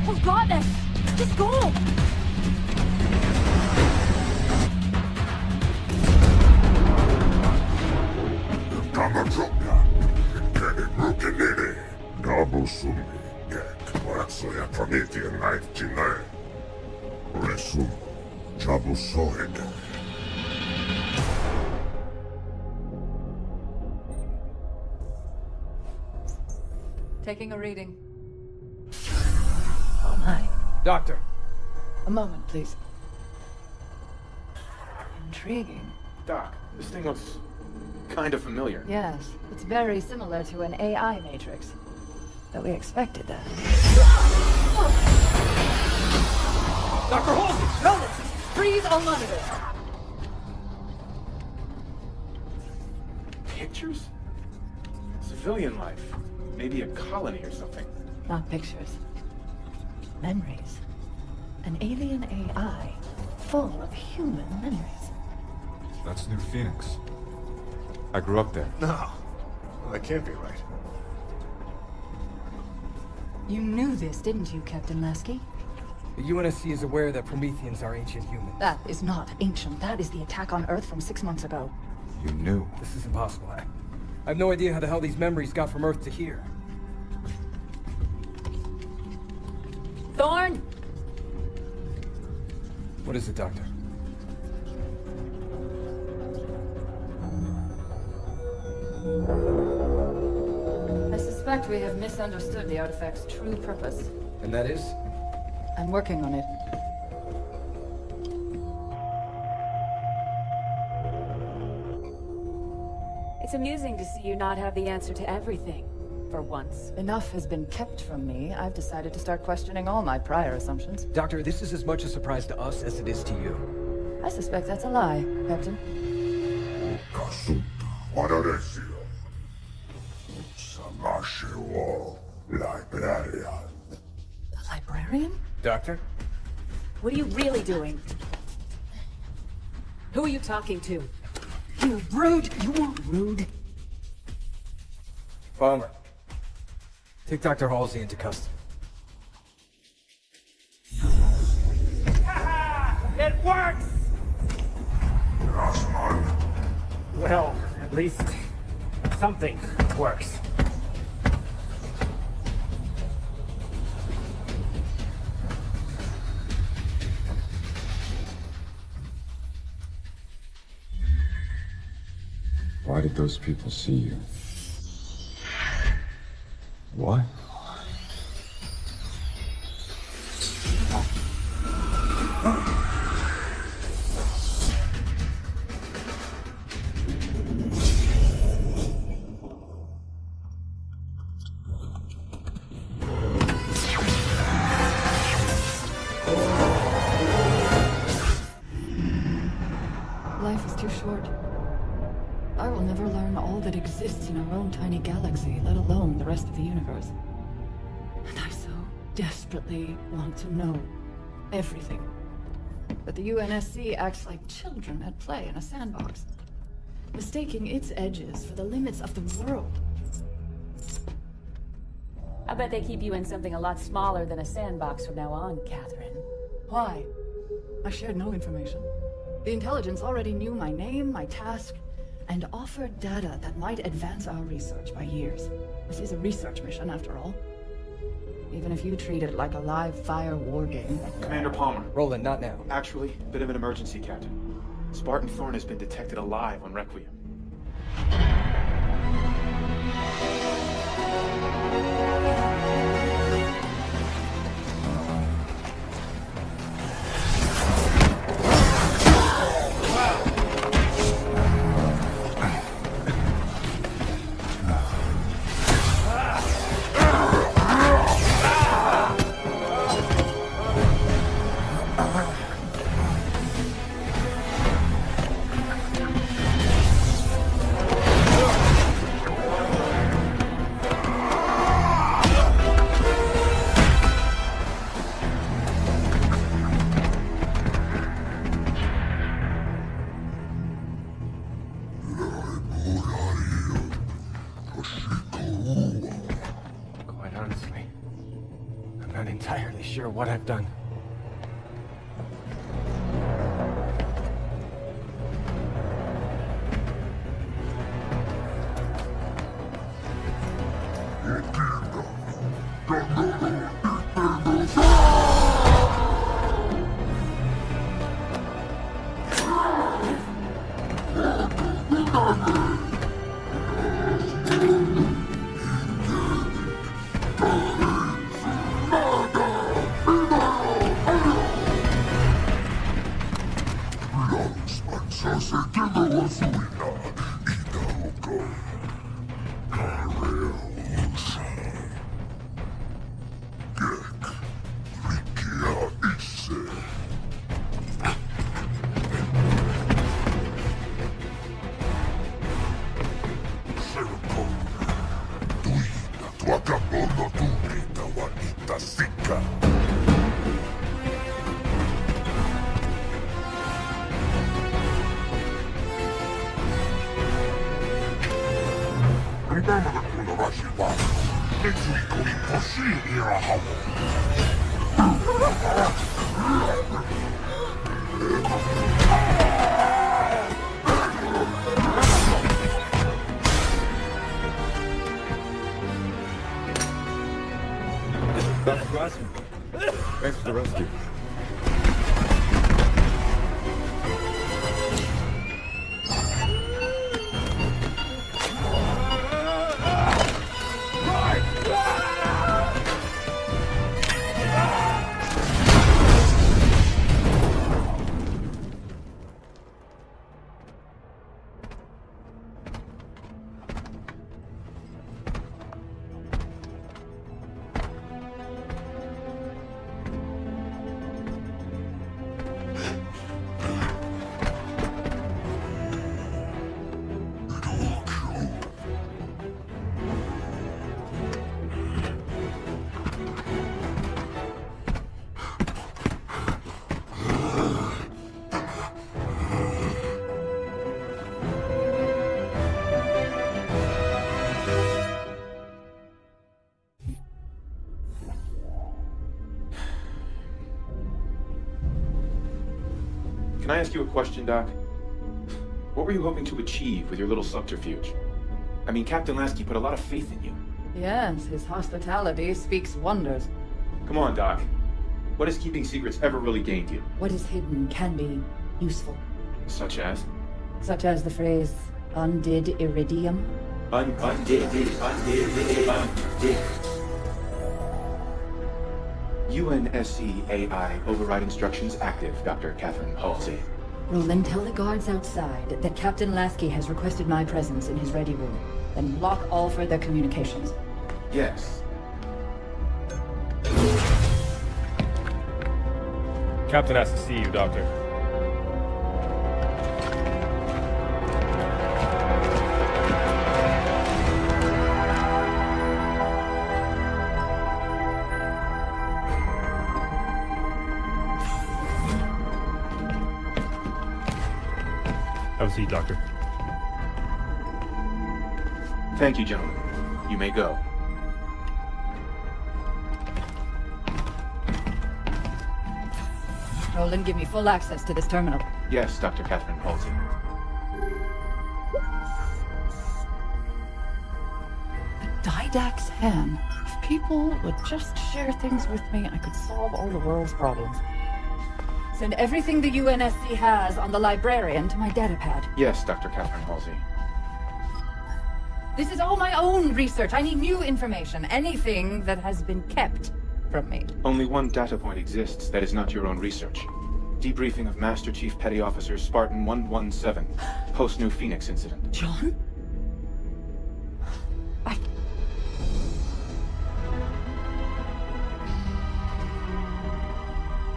We've got this! Just go! Promethean 99. Resumo. Jabusoid. Taking a reading. Oh my. Doctor. A moment, please. Intriguing. Doc, this thing looks kind of familiar. Yes, it's very similar to an AI matrix. But we expected that. Dr. Halsey! Help! Freeze all monitors. Pictures? Civilian life. Maybe a colony or something. Not pictures. Memories. An alien AI full of human memories. That's New Phoenix. I grew up there. No. Well, that can't be right. You knew this, didn't you, Captain Lasky? The UNSC is aware that Prometheans are ancient humans. That is not ancient. That is the attack on Earth from 6 months ago. You knew. This is impossible. I have no idea how the hell these memories got from Earth to here. Thorn! What is it, Doctor? I suspect we have misunderstood the artifact's true purpose. And that is? I'm working on it. It's amusing to see you not have the answer to everything, for once. Enough has been kept from me. I've decided to start questioning all my prior assumptions. Doctor, this is as much a surprise to us as it is to you. I suspect that's a lie, Captain. A librarian? Doctor? What are you really doing? Who are you talking to? You rude! You weren't rude. Palmer. Take Dr. Halsey into custody. It works! Well, at least something works. Why did those people see you? What? Life is too short. I will never learn all that exists in our own tiny galaxy, let alone the rest of the universe. And I so desperately want to know everything. But the UNSC acts like children at play in a sandbox, mistaking its edges for the limits of the world. I bet they keep you in something a lot smaller than a sandbox from now on, Catherine. Why? I shared no information. The intelligence already knew my name, my task, and offered data that might advance our research by years. This is a research mission, after all. Even if you treat it like a live-fire war game. Commander Palmer. Roland, not now. Actually, a bit of an emergency, Captain. Spartan Thorn has been detected alive on Requiem. Quite honestly, I'm not entirely sure what I've done. Thanks for the rescue. Can I ask you a question, Doc? What were you hoping to achieve with your little subterfuge? I mean, Captain Lasky put a lot of faith in you. Yes, his hospitality speaks wonders. Come on, Doc. What has keeping secrets ever really gained you? What is hidden can be useful. Such as? Such as the phrase, undid iridium. Undid. UNSC AI override instructions active, Dr. Catherine Halsey. Roland, tell the guards outside that Captain Lasky has requested my presence in his ready room. Then block all further communications. Yes. Captain has to see you, Doctor. Have a seat, Doctor. Thank you, gentlemen. You may go. Roland, give me full access to this terminal. Yes, Dr. Catherine Halsey. The Didact's hand. If people would just share things with me, I could solve all the world's problems. Send everything the UNSC has on the librarian to my datapad. Yes, Dr. Catherine Halsey. This is all my own research. I need new information. Anything that has been kept from me. Only one data point exists that is not your own research. Debriefing of Master Chief Petty Officer Spartan 117, post-New Phoenix incident. John?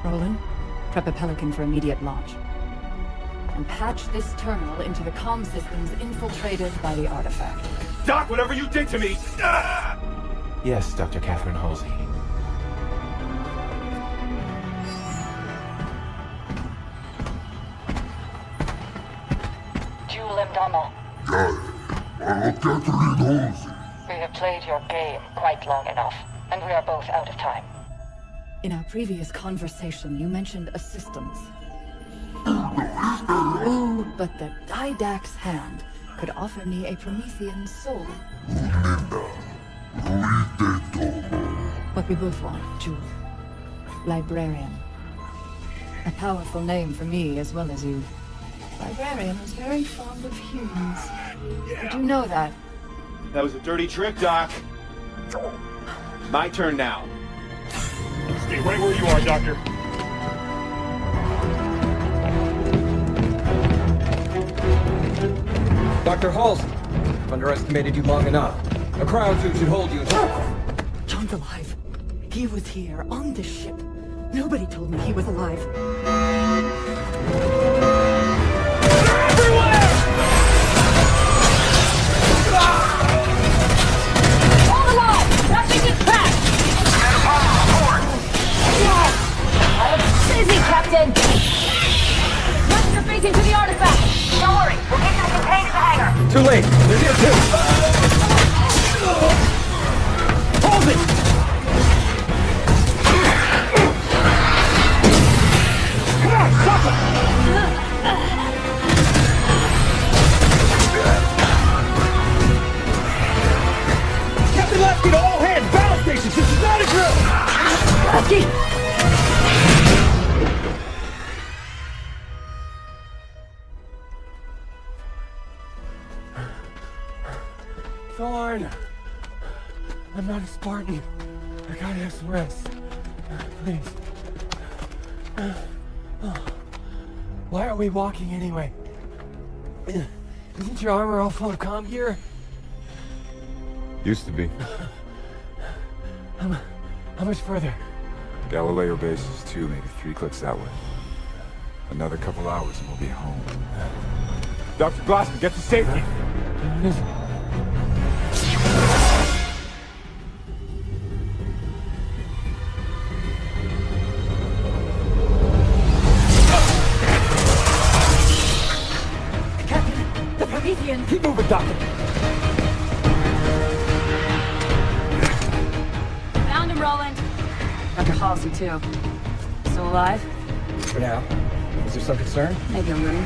Roland, prep a Pelican for immediate launch. And patch this terminal into the comm systems infiltrated by the artifact. Doc, whatever you did to me! Ah! Yes, Dr. Catherine Halsey. Jewel and Donna, Catherine Halsey. we have played your game quite long enough, and we are both out of time. In our previous conversation, you mentioned assistance. Oh, but the Didact's hand could offer me a Promethean soul. What we both want, Jewel. Librarian. A powerful name for me as well as you. Librarian is very fond of humans. Did you know that? That was a dirty trick, Doc. My turn now. Stay right where you are, Doctor. Dr. Halsey, I've underestimated you long enough. A crowd suit should hold you until... John's alive. He was here, on this ship. Nobody told me he was alive. Hold alive! That thing is cracked! Busy, Captain! Master facing to the artifact! Don't worry, we'll get them contained in the hangar! Too late! They're here too! Hold it! Lasky! Thorn! I'm not a Spartan. I gotta have some rest. Please. Why are we walking anyway? Isn't your armor all full of comm gear? Used to be. How much further? Galileo base is 2, maybe 3 clicks that way. Another couple hours and we'll be home. Dr. Glassman, get to safety! Captain, the Promethean! Keep moving, Doctor! Found him, Roland. Dr. Halsey, too. Still alive? For now. Is there some concern? Maybe a little.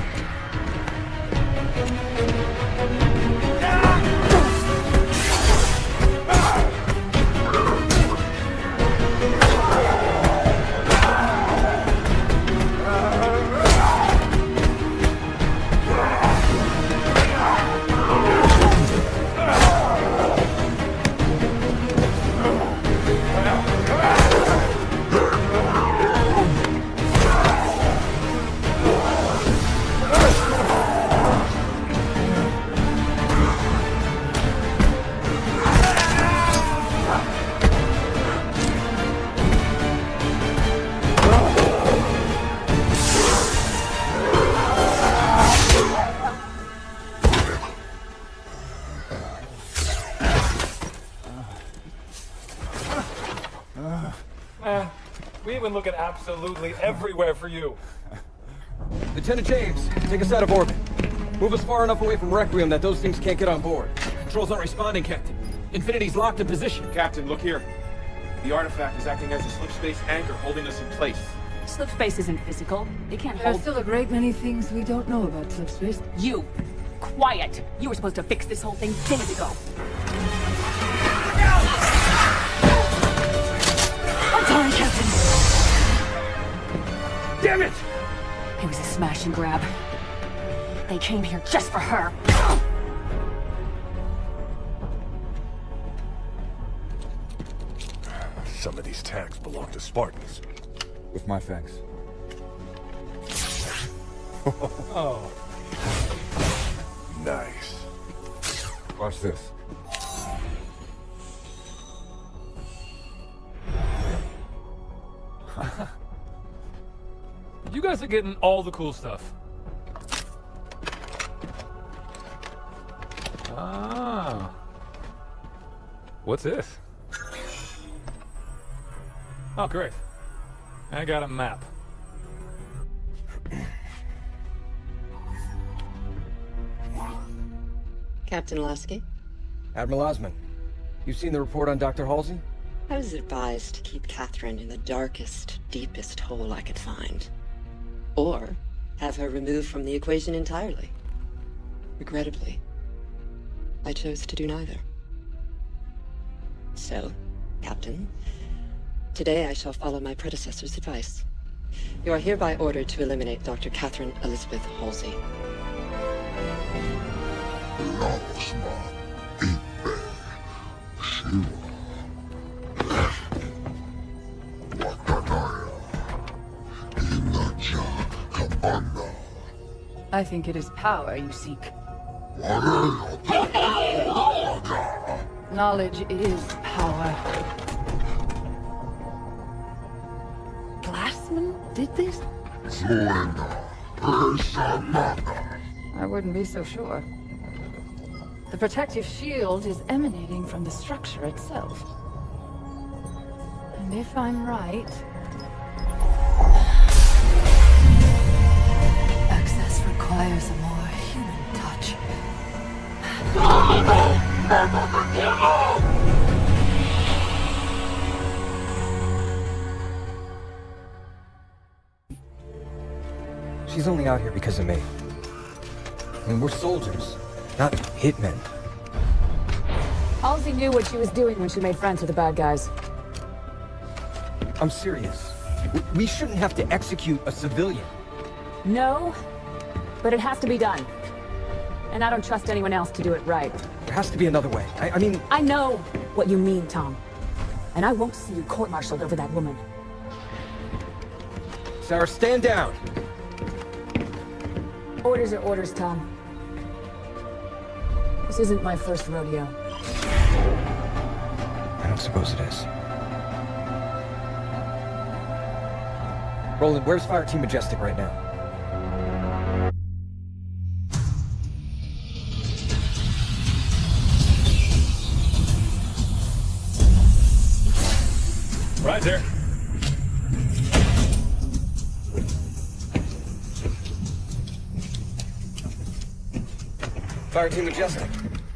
We've been looking absolutely everywhere for you. Lieutenant James, take us out of orbit. Move us far enough away from Requiem that those things can't get on board. Controls aren't responding, Captain. Infinity's locked in position. Captain, look here. The artifact is acting as a slip space anchor holding us in place. Slip space isn't physical. It can't There's hold... still a great many things we don't know about slip space. You! Quiet! You were supposed to fix this whole thing days ago. I'm sorry, Captain. Damn it! It was a smash and grab. They came here just for her. Some of these tags belong to Spartans. With my thanks. Oh. Nice. Watch this. You guys are getting all the cool stuff. Ah. What's this? Oh, great. I got a map. Captain Lasky? Admiral Osman, you've seen the report on Dr. Halsey? I was advised to keep Catherine in the darkest, deepest hole I could find. Or have her removed from the equation entirely. Regrettably, I chose to do neither. So, Captain, today I shall follow my predecessor's advice. You are hereby ordered to eliminate Dr. Catherine Elizabeth Halsey. I think it is power you seek. Knowledge is power. Glassman did this? I wouldn't be so sure. The protective shield is emanating from the structure itself. And if I'm right... access requires a more human touch. She's only out here because of me. I mean, we're soldiers, not hitmen. Halsey knew what she was doing when she made friends with the bad guys. I'm serious. We shouldn't have to execute a civilian. No, but it has to be done. And I don't trust anyone else to do it right. There has to be another way. I mean... I know what you mean, Tom. And I won't see you court-martialed over that woman. Sarah, stand down! Orders are orders, Tom. This isn't my first rodeo. I don't suppose it is. Roland, where's Fire Team Majestic right now? Right there. Fire Team Majestic.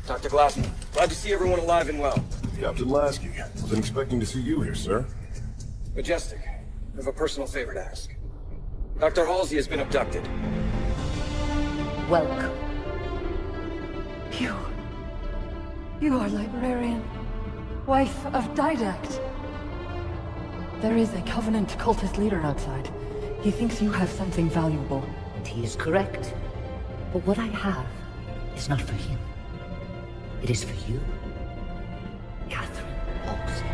Dr. Glassman. Glad to see everyone alive and well. Captain Lasky, wasn't expecting to see you here, sir. Majestic, I have a personal favor to ask. Dr. Halsey has been abducted. Welcome. You are librarian, wife of Didact. There is a Covenant cultist leader outside. He thinks you have something valuable. And he is correct. But what I have is not for him. It is for you, Catherine Halsey.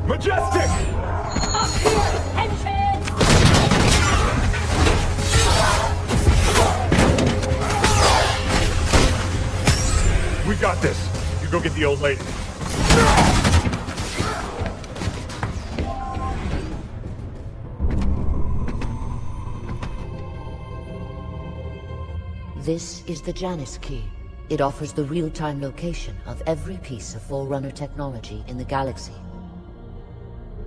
Majestic! Up here! Attention! We got this. You go get the old lady. This is the Janus key. It offers the real-time location of every piece of Forerunner technology in the galaxy.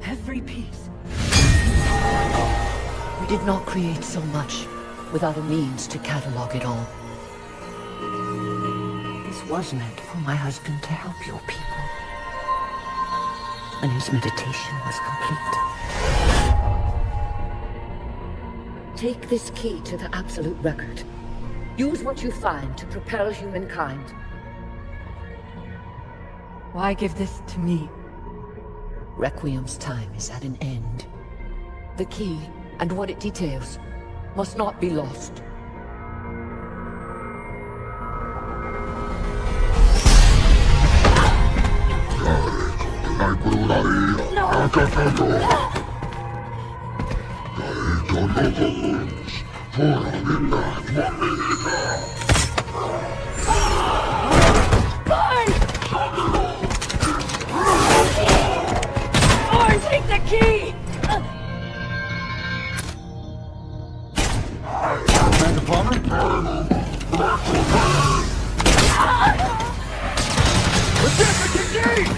Every piece. We did not create so much without a means to catalog it all. This was meant for my husband to help your people. And his meditation was complete. Take this key to the Absolute Record. Use what you find to propel humankind. Why give this to me? Requiem's time is at an end. The key, and what it details, must not be lost. Or take the key! Commander Palmer? Majestic, engage!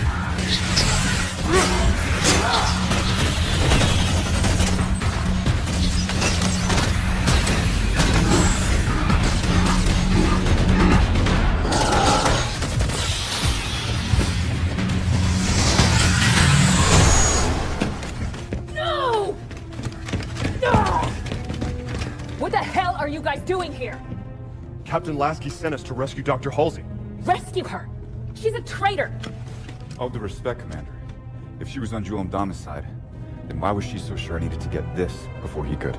No! No! What the hell are you guys doing here? Captain Lasky sent us to rescue Dr. Halsey. Rescue her! She's a traitor! All due respect, Commander. If she was on Julum Dama's side, then why was she so sure I needed to get this before he could?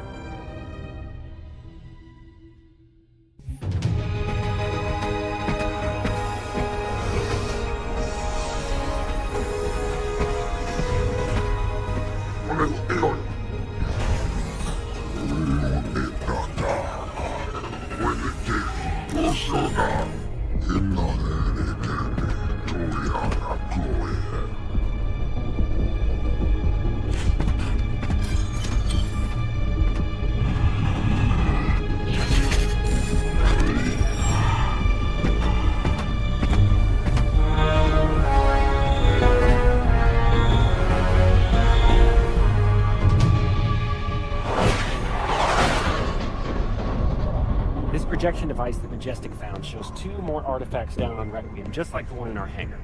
This projection device that Majestic found shows 2 more artifacts down on Requiem, just like the one in our hangar.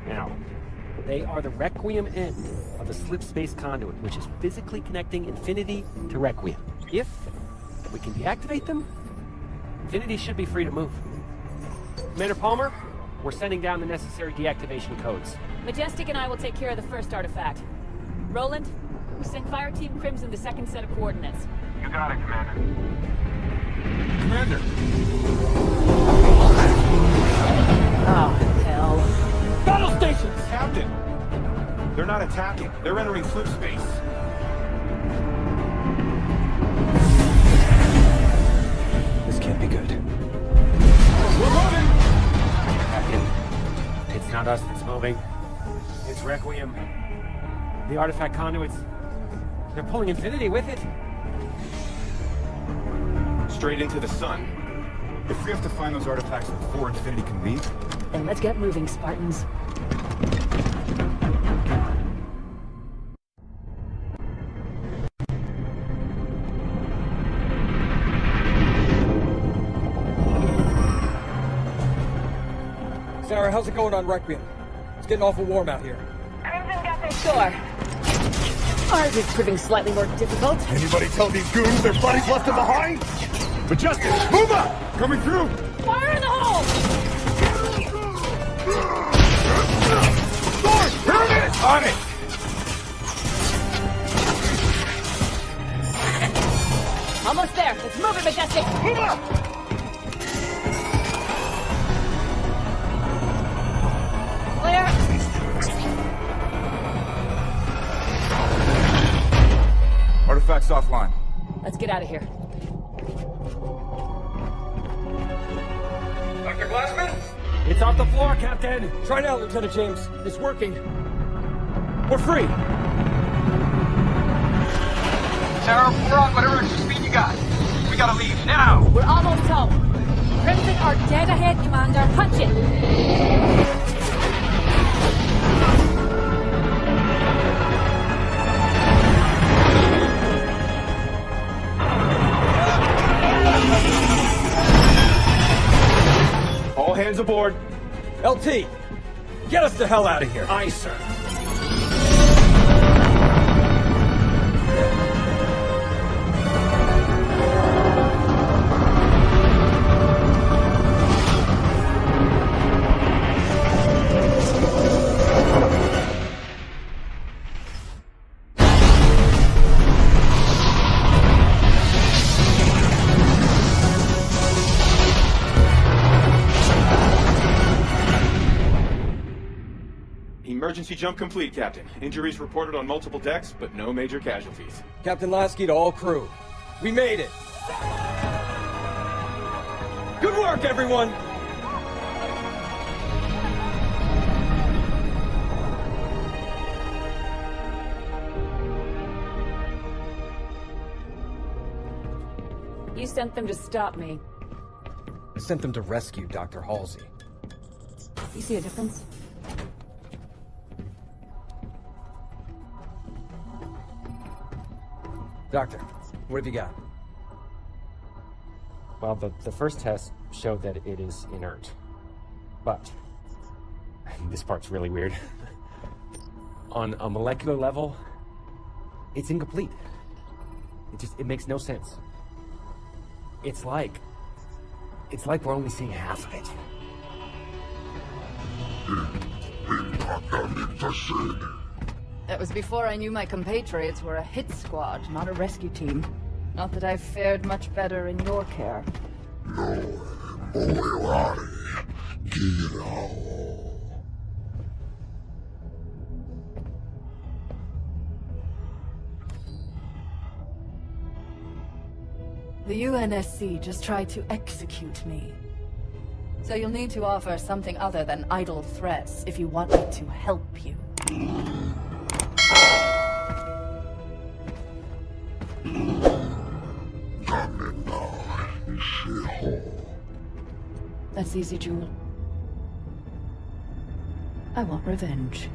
Now, they are the Requiem end of the slip space conduit, which is physically connecting Infinity to Requiem. If we can deactivate them, Infinity should be free to move. Commander Palmer, we're sending down the necessary deactivation codes. Majestic and I will take care of the first artifact. Roland, send Fire Team Crimson the second set of coordinates. You got it, Commander. Commander! Oh, hell. Battle stations! Captain! They're not attacking. They're entering slip space. This can't be good. We're moving! Captain, it's not us that's moving. It's Requiem. The artifact conduits. They're pulling Infinity with it. Straight into the sun. If we have to find those artifacts before Infinity can leave... Then let's get moving, Spartans. Sarah, how's it going on Requiem? It's getting awful warm out here. Crimson got their score. Ours is proving slightly more difficult. Anybody tell these goons their buddies left them behind? Majestic, move up! Coming through! Fire in the hole! Sword! Pyramid! On it! Almost there. Let's move it, Majestic. Move up! Clear. Artifacts offline. Let's get out of here. Dr. Glassman? It's off the floor, Captain! Try now, Lieutenant James. It's working. We're free. Sarah, we're on whatever extra speed you got. We gotta leave, now! We're almost home. Crimson are dead ahead, Commander. Punch it! All hands aboard. LT, get us the hell out of here. Aye, sir. Emergency jump complete, Captain. Injuries reported on multiple decks, but no major casualties. Captain Lasky to all crew. We made it. Good work, everyone! You sent them to stop me. I sent them to rescue Dr. Halsey. You see a difference? Doctor, what have you got? Well, the first test showed that it is inert. But, and this part's really weird, on a molecular level, it's incomplete. It makes no sense. It's like we're only seeing half of it. That was before I knew my compatriots were a hit squad, not a rescue team. Not that I've fared much better in your care. The UNSC just tried to execute me. So you'll need to offer something other than idle threats if you want me to help you. That's easy, Jewel. I want revenge.